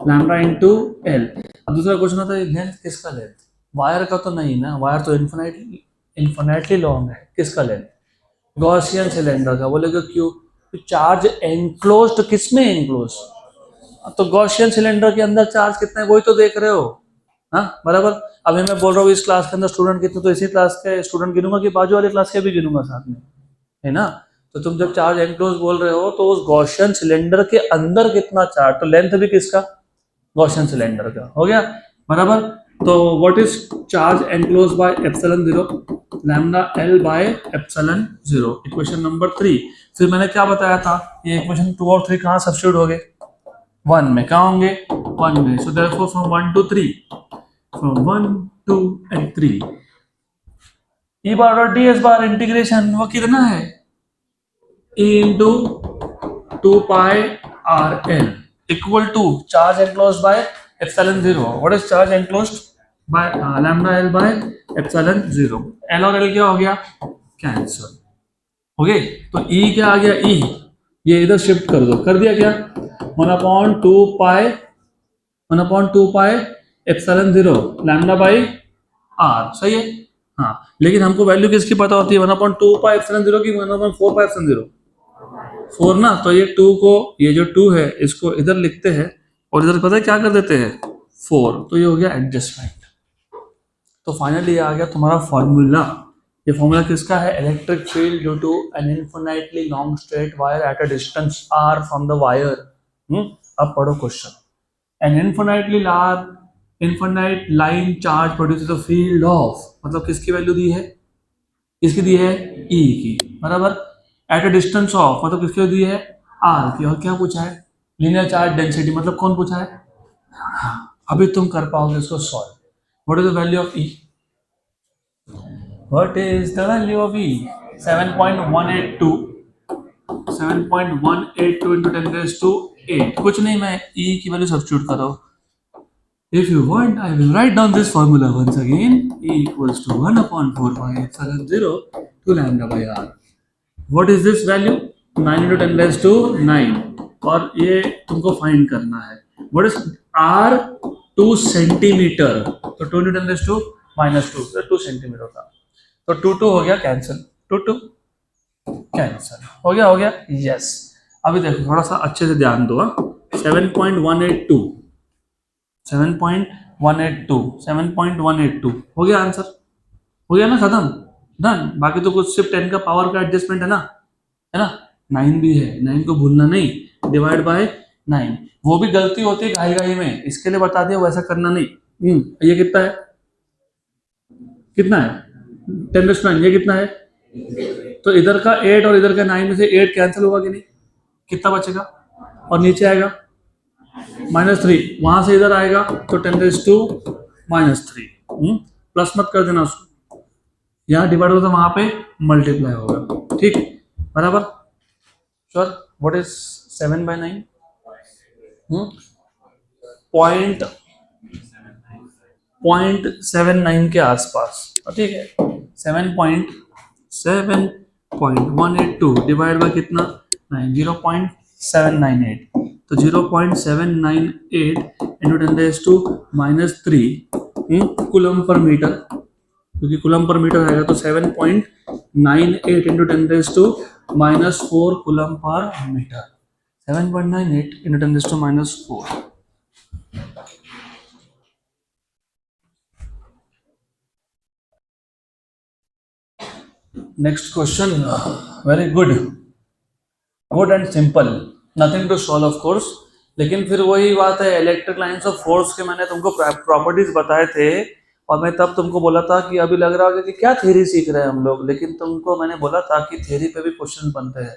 lambda into L. अब दूसरा क्वेश्चन आता है, लेंथ किसका? लेंथ वायर का तो नहीं ना, वायर तो इन्फिनिटली लॉन्ग है। किसका लेंथ? गॉसियन सिलेंडर का। बोलेगा क्यों? चार्ज एनक्लोज, तो किसमें एनक्लोज? तो गॉसियन सिलेंडर के अंदर चार्ज कितना है वही तो देख रहे हो। हाँ, बराबर। अभी मैं बोल रहा हूँ इस क्लास के अंदर स्टूडेंट कितने, तो इसी क्लास के स्टूडेंट गिनूंगा कि बाजू वाले क्लास के भी गिनूंगा साथ में, है ना? तो तुम जब चार्ज एनक्लोज बोल रहे हो तो उस गॉसियन सिलेंडर के अंदर कितना चार्ज, तो लेंथ भी किसका? गॉसियन सिलेंडर का। हो गया, बराबर। तो what is charge enclose by epsilon 0? Lambda L by epsilon 0, equation number 3। फिर मैंने क्या बताया था? ये इक्वेशन 2 और 3 कहाँ सब्स्टिट्यूट हो गए? 1 में। कहाँ होंगे? 1 में। So therefore from 1 to 3, from 1, 2 and 3, E बार और ds बार इंटीग्रेशन वो कितना है? E into 2 pi r l equal to charge enclosed by epsilon 0. What is charge enclosed by lambda l by epsilon 0? l और l क्या हो गया? Cancel हो गए। तो E क्या आ गया? E ये इधर शिफ्ट कर दो। कर दिया क्या? 1/2 pi epsilon 0 lambda by r. सही है। हाँ, लेकिन हमको वैल्यू किसकी पता होती है? 1/2 पाई एप्सिलॉन 0 की, 1/4 पाई एप्सिलॉन 0, 4 ना। तो ये 2 को, ये जो 2 है इसको इधर लिखते हैं और इधर पता है क्या कर देते हैं? 4। तो ये हो गया एडजस्टमेंट। तो फाइनली ये आ गया तुम्हारा फॉर्मूला। ये फॉर्मूला किसका है? Electric field due to an infinitely long straight wire at a distance r from the wire. अब पढ़ो question. An infinite line charge produces the field of, मतलब किसकी वैल्यू दी है? किसकी दी है? E की, बराबर। एट अ डिस्टेंस ऑफ मतलब किसकी दी है? R की। और क्या पूछा है? लीनियर चार्ज डेंसिटी, मतलब कौन पूछा है? अभी तुम कर पाओगे इसको solve. What is the value of E? What is the value of E? 7.182 7.182 into 10 raised to 8। कुछ नहीं, मैं E की वैल्यू सब्स्टिट्यूट कर रहा हूँ। If you want, I will write down this formula once again. E equals to 1 upon 4.70 to lambda by R. What is this value? 9 into 10 raised to 9। और ये तुमको फाइंड करना है। What is R? 2 सेंटीमीटर, तो 2 into 10 raised to -2, तो 2 centimetre था। तो 2 हो गया कैंसिल, 2 कैंसिल हो गया। यस। अभी देखो थोड़ा सा अच्छे से ध्यान दो। 7.182 7.182 हो गया आंसर, हो गया ना, खत्म, डन। बाकी तो कुछ सिर्फ 10 का पावर का एडजस्टमेंट है ना 9 भी है, 9 को भूलना नहीं, डिवाइड बाय 9। वो भी गलती होती है घाई घाई में, इसके लिए बता दिया, वैसा करना नहीं। ये कितना है? 10 ये कितना है? तो इधर का 8 और इधर का 9 में से 8 कैंसिल होगा कि नहीं? कितना बचेगा? और नीचे आएगा -3, वहां से इधर आएगा तो 10⁻³ प्लस मत कर देना उसको, यहाँ डिवाइड होगा वहां पे मल्टीप्लाई होगा, ठीक, बराबर। श्योर। What is 7/9? पॉइंट 0.79 के आसपास, ठीक है। 7.182 डिवाइड बाय कितना? 9, 0.798, तो 0.798 इंटू 10⁻³ कूलम पर मीटर, क्योंकि कूलम पर मीटर आएगा तो 7.98 into 10⁻⁻4 coulomb per metre. 7.98 into 10⁻⁻4। Next question, very good and simple, nothing to solve of course. लेकिन फिर वही बात है, इलेक्ट्रिक लाइंस ऑफ फोर्स के मैंने तुमको प्रॉपर्टीज बताए थे, और मैं तब तुमको बोला था कि अभी लग रहा होगा कि क्या थ्योरी सीख रहे हैं हम लोग, लेकिन तुमको मैंने बोला था कि थ्योरी पे भी क्वेश्चन बनते हैं।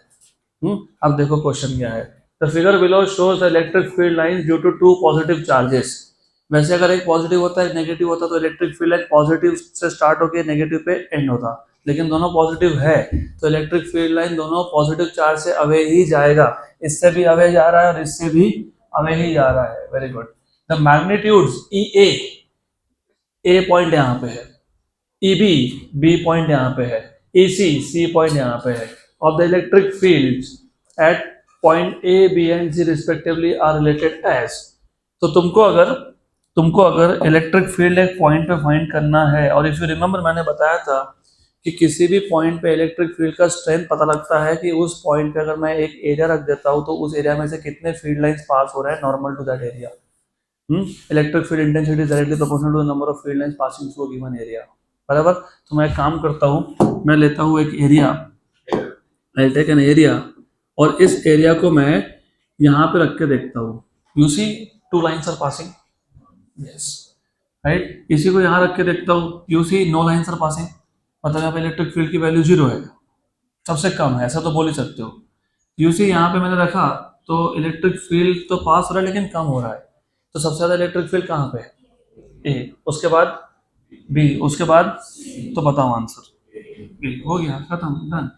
अब देखो क्वेश्चन क्या है। The figure below shows the electric field lines due to 2 positive charges. वैसे अगर एक पॉजिटिव होता है एक नेगेटिव होता तो इलेक्ट्रिक फील्ड लाइन पॉजिटिव से स्टार्ट होकर नेगेटिव पे एंड होता, लेकिन दोनों पॉजिटिव है तो इलेक्ट्रिक फील्ड लाइन दोनों पॉजिटिव चार्ज से अवे ही जाएगा। इससे भी अवे जा रहा है और इससे भी अवे ही जा रहा है। Very good. The magnitudes A point यहाँ पे है, EB बी पॉइंट यहाँ पे है, EC सी पॉइंट यहाँ पे है, of the electric fields at point A, B and C respectively are related as. तो तुमको अगर इलेक्ट्रिक फील्ड एक पॉइंट पे फाइंड करना है, और इफ यू रिमेंबर मैंने बताया था कि किसी भी पॉइंट पे इलेक्ट्रिक फील्ड का स्ट्रेंथ पता लगता है कि उस पॉइंट पे अगर मैं एक एरिया रख देता हूँ तो उस एरिया में से कितने फील्ड लाइंस पास हो रहे हैं normal to that area. Electric field intensity is directly proportional to the number of field lines passing through a given area, बराबर। तो मैं एक काम करता हूँ, मैं लेता हूँ एक area, I take an area, और इस एरिया को मैं यहाँ पे रख के देखता हूँ। You see 2 lines are passing, yes, right. इसी को यहाँ रख के देखता हूँ, you see no lines are passing, मतलब यहाँ पे इलेक्ट्रिक फील्ड की वैल्यू 0 है, सबसे कम है, ऐसा तो बोल ही सकते हो। यू सी यहाँ पे मैंने रखा तो इलेक्ट्रिक फील्ड तो पास हो रहा है लेकिन कम हो रहा है, तो सबसे ज्यादा इलेक्ट्रिक फील्ड कहाँ पे है? ए, उसके बाद बी, उसके बाद तो बताओ आंसर। बी हो गया, खत्म, डन।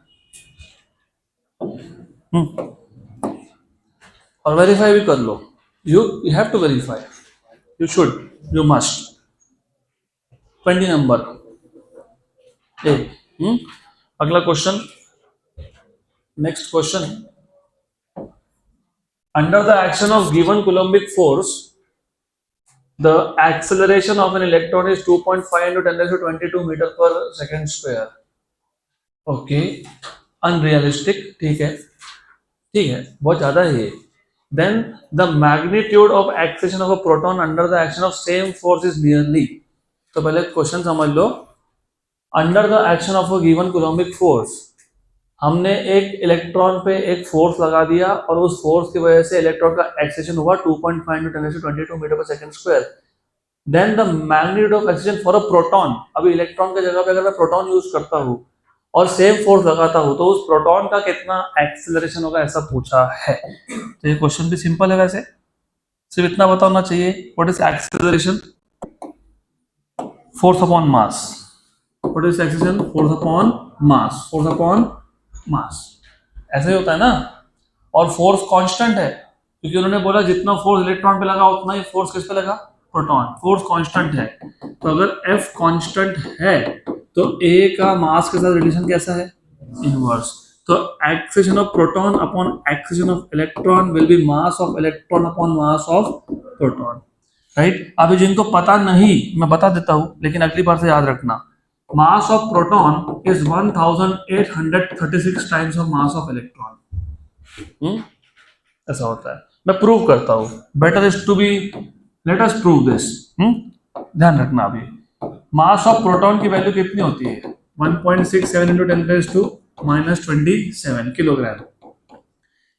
और वेरीफाई भी कर लो, you have to verify, you should, you must. 20 number A. अगला question, next question. Under the action of given coulombic force the acceleration of an electron is 2.5 into 10⁻22 meter per second square। Okay, unrealistic, ठीक है, बहुत ज्यादा है ये। Then the magnitude of acceleration of a proton under the action of same force is nearly. तो पहले question समझ लो, under the action of a given coulombic force, हमने एक इलेक्ट्रॉन पे एक फोर्स लगा दिया और उस फोर्स की वजह से इलेक्ट्रॉन का एक्सेशन हुआ 2.5 × 10⁻22 metre per second square. Then the magnitude of acceleration for a proton, अभी इलेक्ट्रॉन की जगह पे अगर मैं प्रोटॉन यूज करता हूँ और सेम फोर्स लगाता हूँ तो उस प्रोटॉन का कितना एक्सेलरेशन होगा, ऐसा पूछा है। तो ये क्वेश्चन भी सिंपल है, वैसे सिर्फ इतना पता होना चाहिए, what is acceleration, force upon mass. What is acceleration, force upon mass, force upon मास, ऐसे ही होता है ना। और फोर्स कांस्टेंट है क्योंकि उन्होंने बोला जितना फोर्स इलेक्ट्रॉन पे लगा उतना ही फोर्स किस पे लगा, प्रोटॉन। फोर्स कांस्टेंट है, तो अगर F कांस्टेंट है तो A का मास के साथ रिलेशन कैसा है, इनवर्स। तो acceleration of proton upon acceleration of electron will be mass of electron upon mass of proton, right. अभी जिनको पता नहीं मैं बता देता हूं, लेकिन अगली बार से याद रखना, mass of proton is 1836 times of mass of electron. ऐसा होता है, मैं प्रूव करता हूं, better is to be, let us prove this. ध्यान रखना, अभी मास ऑफ प्रोटॉन की वैल्यू कितनी होती है, 1.67 × 10⁻⁻27 किलोग्राम।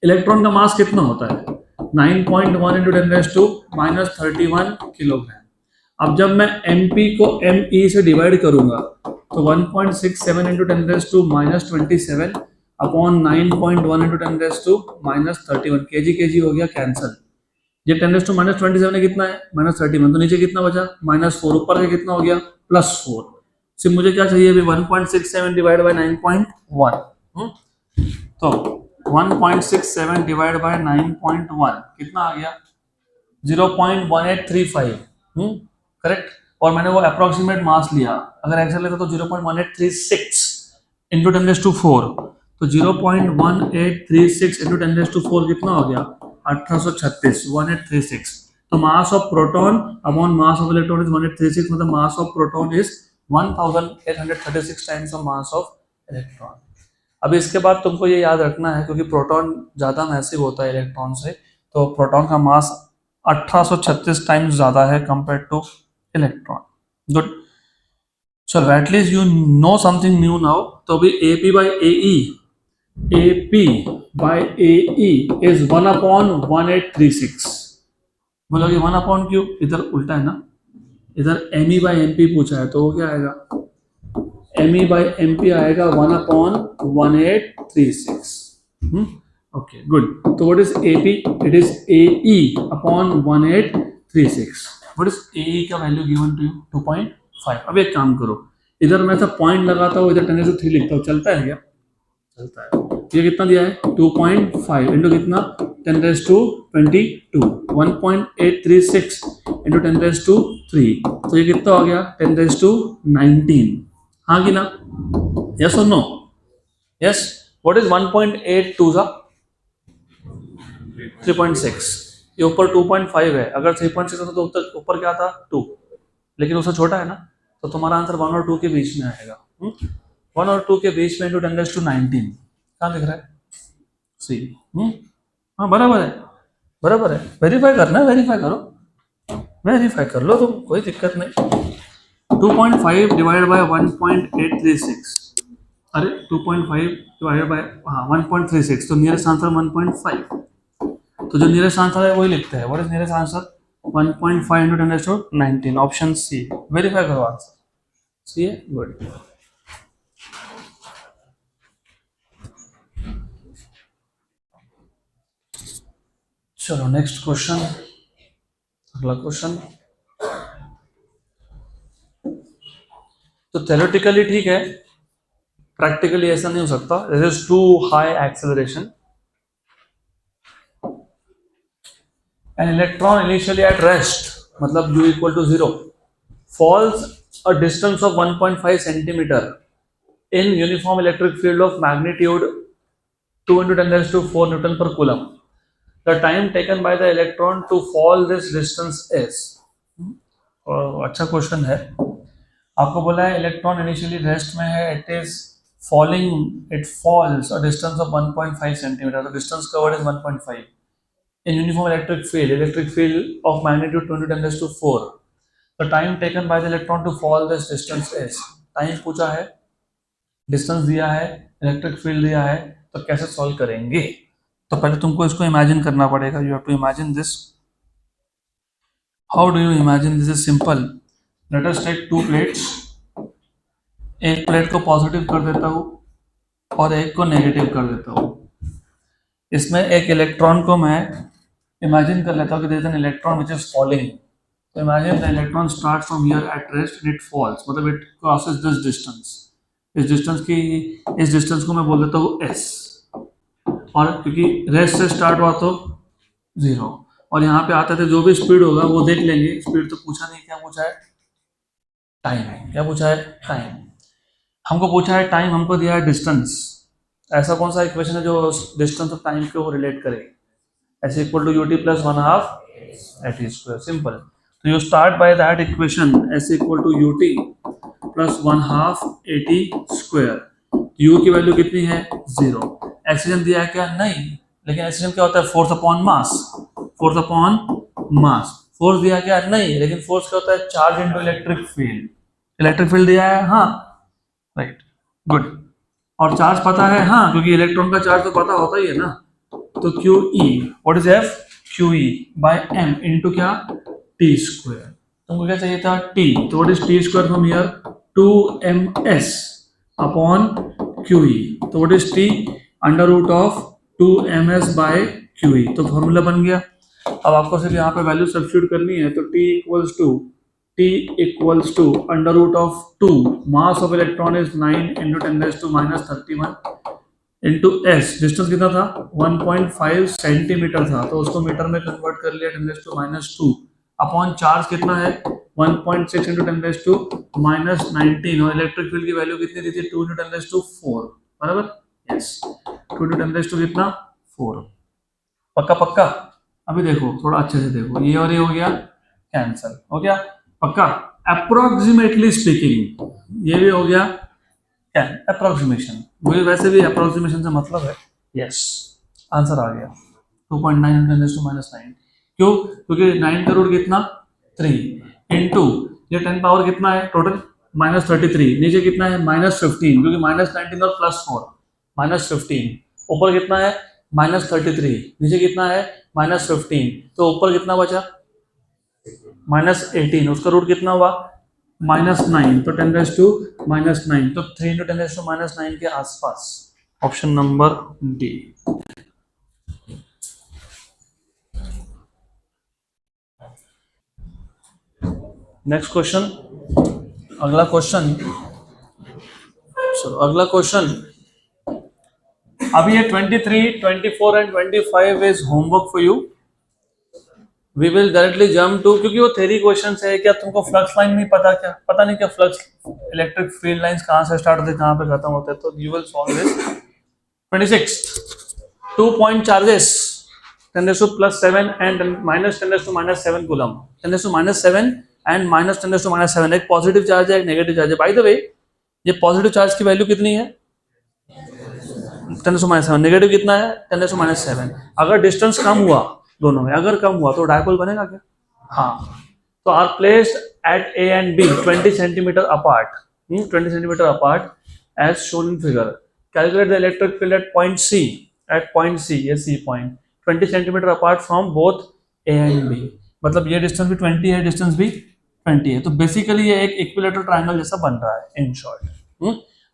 इलेक्ट्रॉन का मास कितना होता है, 9.1 × 10⁻31 किलोग्राम। अब जब मैं MP को ME से डिवाइड करूंगा तो 1.67 × 10⁻27 अपॉन 9.1 × 10⁻31 kg हो गया कैंसल। ये 10⁻27 है कितना है, -31, तो नीचे कितना बचा, -4, ऊपर से कितना हो गया, +4। सिर्फ मुझे क्या चाहिए अभी, 1.67 डिवाइड बाय 9.1। तो 1.67 डिवाइड बाय 9.1 कितना आ गया, 0.1835, करेक्ट। और मैंने वो अप्रोक्सीमेट मास लिया, अगर एक्सेल लेता तो 0.1836 इंटू 10⁻4, तो 0.1836 इंटू 10⁻4 कितना हो गया, 1836, 1836। तो मास of proton upon mass of electron is 1836, मतलब मास of proton is 1836 times of mass of electron. अब इसके बाद तुमको ये याद रखना है, क्योंकि प्रोटॉन ज्यादा मैसिव होता है इलेक्ट्रॉन से, तो प्रोटॉन का मास 1836 टाइम्स ज्यादा है कंपेयर टू इलेक्ट्रॉन। गुड, चलो at least you know something new now. तो अभी AP बाई AE इज 1/1836। बोलोगे 1 क्यों, इधर उल्टा है ना, इधर ME बाई MP पूछा है, तो वो क्या आएगा, ME बाई MP आएगा 1/1836। ओके गुड, तो what is AP, it is AE upon 1836। What is AE का वैल्यू गिवन टू यू, 2.5। अब एक काम करो, इधर मैं सब पॉइंट लगाता हूँ, इधर 10⁻³ लिखता हूँ, चलता है क्या, चलता है। ये कितना दिया है, 2.5 इंटू कितना, 10⁻22, 1.836 इंटू 10⁻3, तो ये कितना हो गया, 10⁻19। हाँ कि ना, यस और नो, यस। व्हाट इज 1.82 सा 3.6, ये ऊपर 2.5 है, अगर 3.6 होता तो ऊपर क्या था, 2, लेकिन उससे छोटा है ना, तो तुम्हारा आंसर 1 और 2 के बीच में आएगा। 1 और 2 के बीच में इंटू 10⁻19, कहाँ दिख रहा है, सी। हाँ बराबर है, बराबर है। वेरीफाई करना है, वेरीफाई करो, वेरीफाई कर लो तुम, कोई दिक्कत नहीं। 2.5 डिवाइड बाय 1.836, अरे 2.5 डिवाइड बाय 1.36, तो नियरेस्ट आंसर 1.5। तो जो नियरेस्ट आंसर है वही लिखते हैं, what is nearest answer, 1.5 into 10⁻19, option C. Verify करो आंसर, सी है, गुड। चलो नेक्स्ट क्वेश्चन, अगला क्वेश्चन। तो थ्योरेटिकली ठीक है, प्रैक्टिकली ऐसा नहीं हो सकता, this is too high acceleration. An electron initially at rest, मतलब U equal to 0, falls a distance of 1.5 centimeter in uniform electric field of magnitude 2 × 10⁻⁴ Newton per coulomb. The time taken by the electron to fall this distance is, अच्छा question है। आपको बोला है electron initially rest में है, it is falling, it falls a distance of 1.5 centimetre, तो distance covered is 1.5 in uniform electric field of magnitude 2 × 10⁻⁴. The time taken by the electron to fall this distance is, time पूछा है, distance दिया है, electric field दिया है, तो कैसे solve करेंगे? तो पहले तुमको इसको इमेजिन करना पड़ेगा. You have to imagine this. How do you imagine? This is simple. Let us take two plates. एक प्लेट को पॉजिटिव कर देता हूँ और एक को नेगेटिव कर देता हूँ. इसमें एक इलेक्ट्रॉन को मैं इमेजिन कर लेता हूँ कि there is an electron which is falling. तो imagine the electron start from here at rest and it falls, मतलब इट क्रॉसेस दिस डिस्टेंस. इस डिस्टेंस को मैं बोल देता हूँ s. और क्योंकि रेस्ट से स्टार्ट हुआ तो 0, और यहाँ पे आते थे जो भी स्पीड होगा वो देख लेंगे. स्पीड तो पूछा नहीं, क्या पूछा है? टाइम. क्या पूछा है? टाइम. हमको पूछा है टाइम, हमको दिया है डिस्टेंस. ऐसा कौन सा इक्वेशन है जो डिस्टेंस और टाइम को रिलेट करे? s equal to ut plus 1/2 at square. Simple. तो you start by that equation s equal to ut plus 1/2 at square. u की वैल्यू कितनी है? 0. एक्सीजन दिया है क्या? नहीं. लेकिन एक्सीजन क्या होता है? फोर्स अपॉन मास. फोर्स अपॉन मास. फोर्स दिया क्या? नहीं. लेकिन फोर्स क्या होता है? Charge into electric field. Electric field दिया है, हाँ, राइट, गुड. और चार्ज पता है, हाँ, क्योंकि इलेक्ट्रॉन का चार्ज तो पता होता ही है ना. तो QE, what is F? QE by m into क्या? t square. तुमको क्या चाहिए था? t. तो what is t square from here? 2ms upon QE. तो what is t? Under root of 2ms by QE. तो फॉर्मूला बन गया. अब आपको सिर्फ यहाँ पे वैल्यू सब्स्टिट्यूट करनी है. तो t equals to under root of 2. Mass of electron is 9 into 10⁻31 into s. Distance कितना था? 1.5 सेंटीमीटर था, तो उसको मीटर में कन्वर्ट कर लिया 10⁻². अपॉन चार्ज कितना है? 1.6 इंटू 10⁻⁻19. और इलेक्ट्रिक फील्ड की वैल्यू कितनी दी थी? 2 इंटू 10⁻4. बराबर? यस. 2 इंटू 10⁻⁴ कितना? 4. पक्का पक्का. अभी देखो, थोड़ा अच्छे से देखो. ये और ये हो गया कैंसल. हो गया पक्का. अप्रोक्सीमेटली स्पीकिंग, ये भी हो गया क्या? अप्रोक्सीमेशन. मुझे वैसे भी अप्रोक्सीमेशन से मतलब है. यस, आंसर आ गया 2.9 10⁻⁻9. क्यों? क्योंकि 9 का रूट कितना? 3 इंटू ये 10 पावर कितना है टोटल? -33. नीचे कितना है? -15, क्योंकि -19 और +4 -15. ऊपर कितना है? -33. नीचे कितना है? -15. तो ऊपर कितना बचा? -18. उसका रूट कितना हुआ? -9. तो 10⁻⁻9. तो 3 इंटू 10⁻⁻9 के आसपास. Option number D. Next question. अगला क्वेश्चन. अभी ये 23, 24 and 25 is homework for you. We will directly jump to, क्योंकि वो थ्योरी क्वेश्चन है. क्या तुमको फ्लक्स लाइन नहीं पता? क्या पता नहीं? क्या फ्लक्स इलेक्ट्रिक फील्ड लाइंस कहाँ से स्टार्ट होते हैं, कहाँ पे खत्म होते हैं? तो you will solve this. 26. 2 point charges 10⁻+7 and -10⁻⁻7 coulomb. 10⁻7 and -10⁻7. एक पॉजिटिव चार्ज है, एक नेगेटिव चार्ज है. बाय द वे, ये पॉजिटिव चार्ज की वैल्यू कितनी है? 10⁻7. नेगेटिव कितना है? 10⁻7. अगर डिस्टेंस कम हुआ दोनों में, अगर कम हुआ तो डायपोल बनेगा क्या? हाँ. तो are placed at A and B 20 centimetre apart. 20 centimetre apart as shown in figure. Calculate the electric field at point C. At point C, ये C point 20 centimetre apart from both A and B. मतलब ये distance भी 20 है, distance भी 20 है. तो basically ये एक इक्विलेटरल ट्रायंगल जैसा बन रहा है इन शॉर्ट.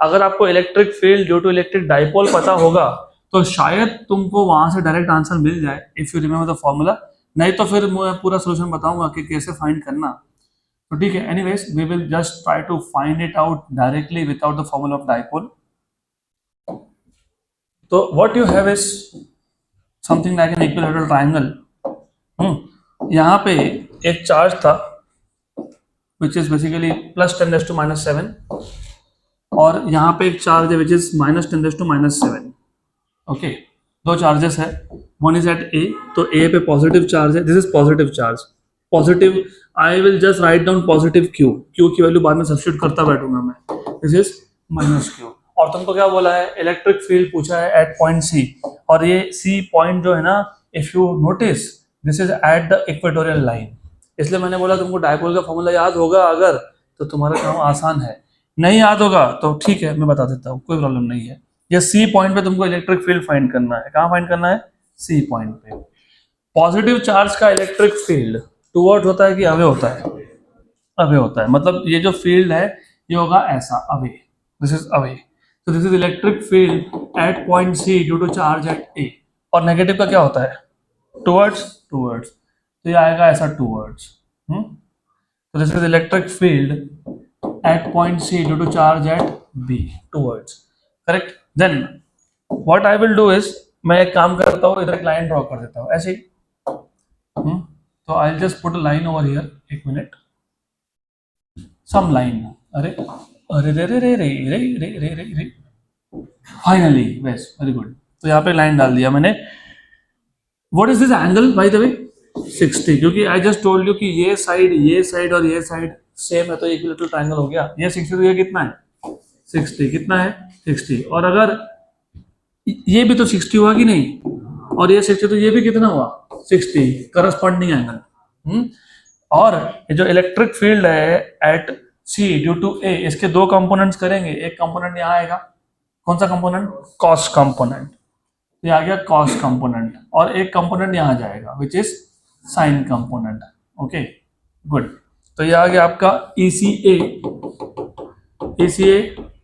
अगर आपको electric field due to electric dipole पता होगा तो शायद तुमको वहां से डायरेक्ट आंसर मिल जाए, if you remember the formula. नहीं तो फिर मैं पूरा सोल्यूशन बताऊंगा कि कैसे फाइंड करना. तो ठीक है. Anyways, we will just try to find it out directly without the formula of dipole. तो what you have is something like an equilateral triangle. यहाँ पे एक चार्ज था विच इज बेसिकली +10⁻⁻7, और यहाँ पे एक चार्ज है विच इज -10⁻⁻7. ओके, दो चार्जेस है. वन इज एट ए. तो ए पे पॉजिटिव चार्ज है. This is positive charge. Positive, I will just write down positive Q. Q की वैल्यू बाद में सब्स्टिट्यूट करता बैठूंगा मैं. This is -q. और तुमको क्या बोला है? इलेक्ट्रिक फील्ड पूछा है एट पॉइंट सी. और ये सी पॉइंट जो है ना, if you notice, this is at the equatorial line. इसलिए मैंने बोला तुमको डायपोल का फॉर्मूला याद होगा अगर, तो तुम्हारा काम आसान है. नहीं याद होगा तो ठीक है, मैं बता देता हूँ, कोई प्रॉब्लम नहीं है। ये सी पॉइंट पे तुमको इलेक्ट्रिक फील्ड फाइंड करना है। कहाँ फाइंड करना है? सी पॉइंट पे। पॉजिटिव चार्ज का इलेक्ट्रिक फील्ड टुवर्ड होता है कि अवे होता है? अवे होता है। मतलब ये जो फील्ड है ये होगा ऐसा, अवे, दिस इज अवे। तो this is electric field at point C due to charge at A. और नेगेटिव का क्या होता है? Towards, towards. तो ये आएगा ऐसा, टुवर्ड्स। तो this is electric field at point C due to charge at B, towards. Correct. Then what I will do is, मैं एक काम करता हूँ, इधर एक लाइन ड्रॉ कर देता हूँ ऐसे ही। तो I just put a line over here, एक मिनट, सम लाइन। अरे अरे रे रे रे रे रे रे रे रे रे, फाइनली, बेस, वेरी गुड। तो यहाँ पे लाइन डाल दिया मैंने। What is this angle by the way? 60, क्योंकि आई जस्ट टोल्ड यू कि ये साइड और ये साइड सेम है, तो इक्विलेटरल ट्रायंगल हो गया। ये 60 तो ये कितना है? 60। कितना है? 60। और अगर ये भी तो 60 हुआ कि नहीं, और ये 60 तो ये भी कितना हुआ? 60, करस्पॉन्डिंग एंगल। और ये जो इलेक्ट्रिक फील्ड है एट सी ड्यू टू ए, इसके दो कंपोनेंट्स करेंगे। एक कंपोनेंट यहाँ आएगा, कौन सा कंपोनेंट? Cos component. ये आ गया कॉस कंपोनेंट। और एक कंपोनेंट यहाँ जाएगा which is sine component. Okay, good. तो ये आ गया आपका ECA, ECA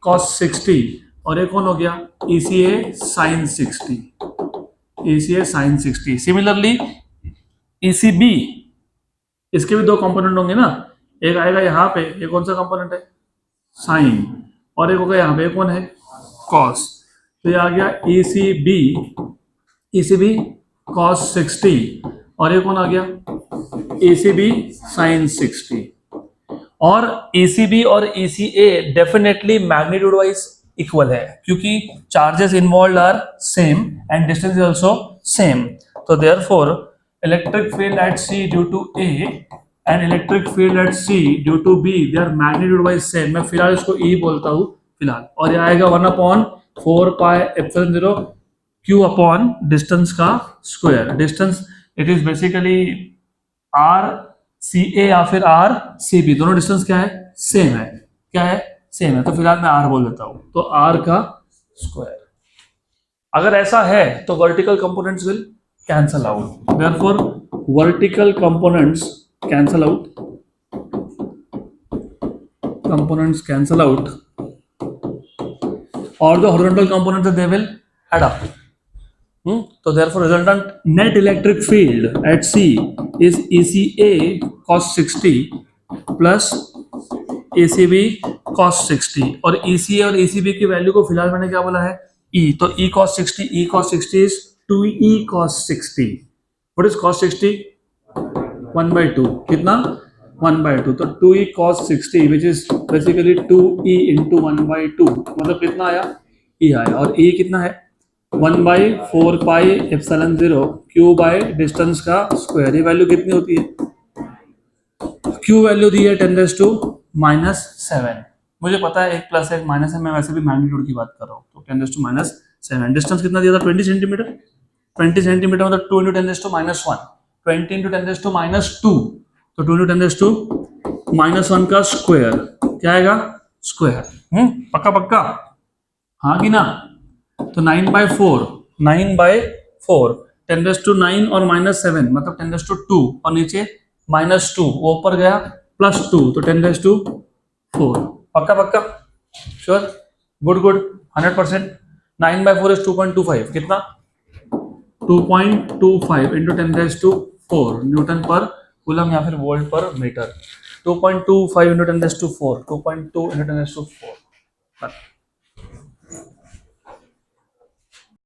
cos 60, और एक कौन हो गया? ECA sin 60, ECA sin 60। Similarly ECB, इसके भी दो कंपोनेंट होंगे ना, एक आएगा यहाँ पे, ये कौन सा कंपोनेंट है? साइन, और एक होगा यहाँ पे, कौन है? कॉस। तो ये आ गया ECB cos 60, और एक कौन आ गया? ECB sin 60। और ECB और ECA definitely magnitude wise equal है, क्योंकि charges involve are same and distance is also same. तो therefore electric field at C due to A and electric field at C due to B, they are magnitude wise same. मैं फिलहाल इसको E बोलता हूँ फिलहाल। और ये आएगा 1/4 pi epsilon 0 Q upon distance का square. Distance it is basically RCA या फिर RCB, दोनों डिस्टेंस क्या है? सेम है। क्या है? सेम है। तो फिलहाल मैं R बोल देता हूं, तो R का स्क्वायर। अगर ऐसा है तो vertical components will cancel out, therefore vertical components cancel out, components cancel out, और the horizontal components they will add up. So therefore resultant net electric field at C is ECA cos 60 plus ECB cos 60। और ECA और ECB की value को फिलहाल मैंने क्या बोला है? E। तो E cos 60 is 2E cos 60। What is cos 60? 1/2। कितना? 1/2। तो 2E cos 60 which is basically 2E into 1/2, मतलब कितना आया? E आया। और E कितना है? 1/4 pi epsilon 0 Q by distance का स्क्वायर। ये वैल्यू कितनी होती है? Q वैल्यू दी है 10⁻⁻7। मुझे पता है एक प्लस है एक माइनस है, मैं वैसे भी मैग्नीट्यूड की बात कर रहा हूँ। तो 10⁻⁷। डिस्टेंस कितना दिया था? 20 सेंटीमीटर। 20 सेंटीमीटर मतलब 2 × 10⁻⁻1, 20 × 10⁻²। तो 2 × 10⁻1 का स्क्वायर क्या आएगा? स्क्वायर। पक्का पक्का? हाँ कि ना? तो 9/4, 9/4, 10⁻9 और -7 मतलब 10⁻2, और नीचे -2, वो ऊपर गया +2, तो 10⁻4। पक्का पक्का? श्योर? Good good, 100%। 9/4 इज 2.25। कितना? 2.25 इंटू 10⁻4 न्यूटन पर कूलम या फिर वोल्ट पर मीटर। 2.25 into 10⁻4, 2.2 into 10⁻4।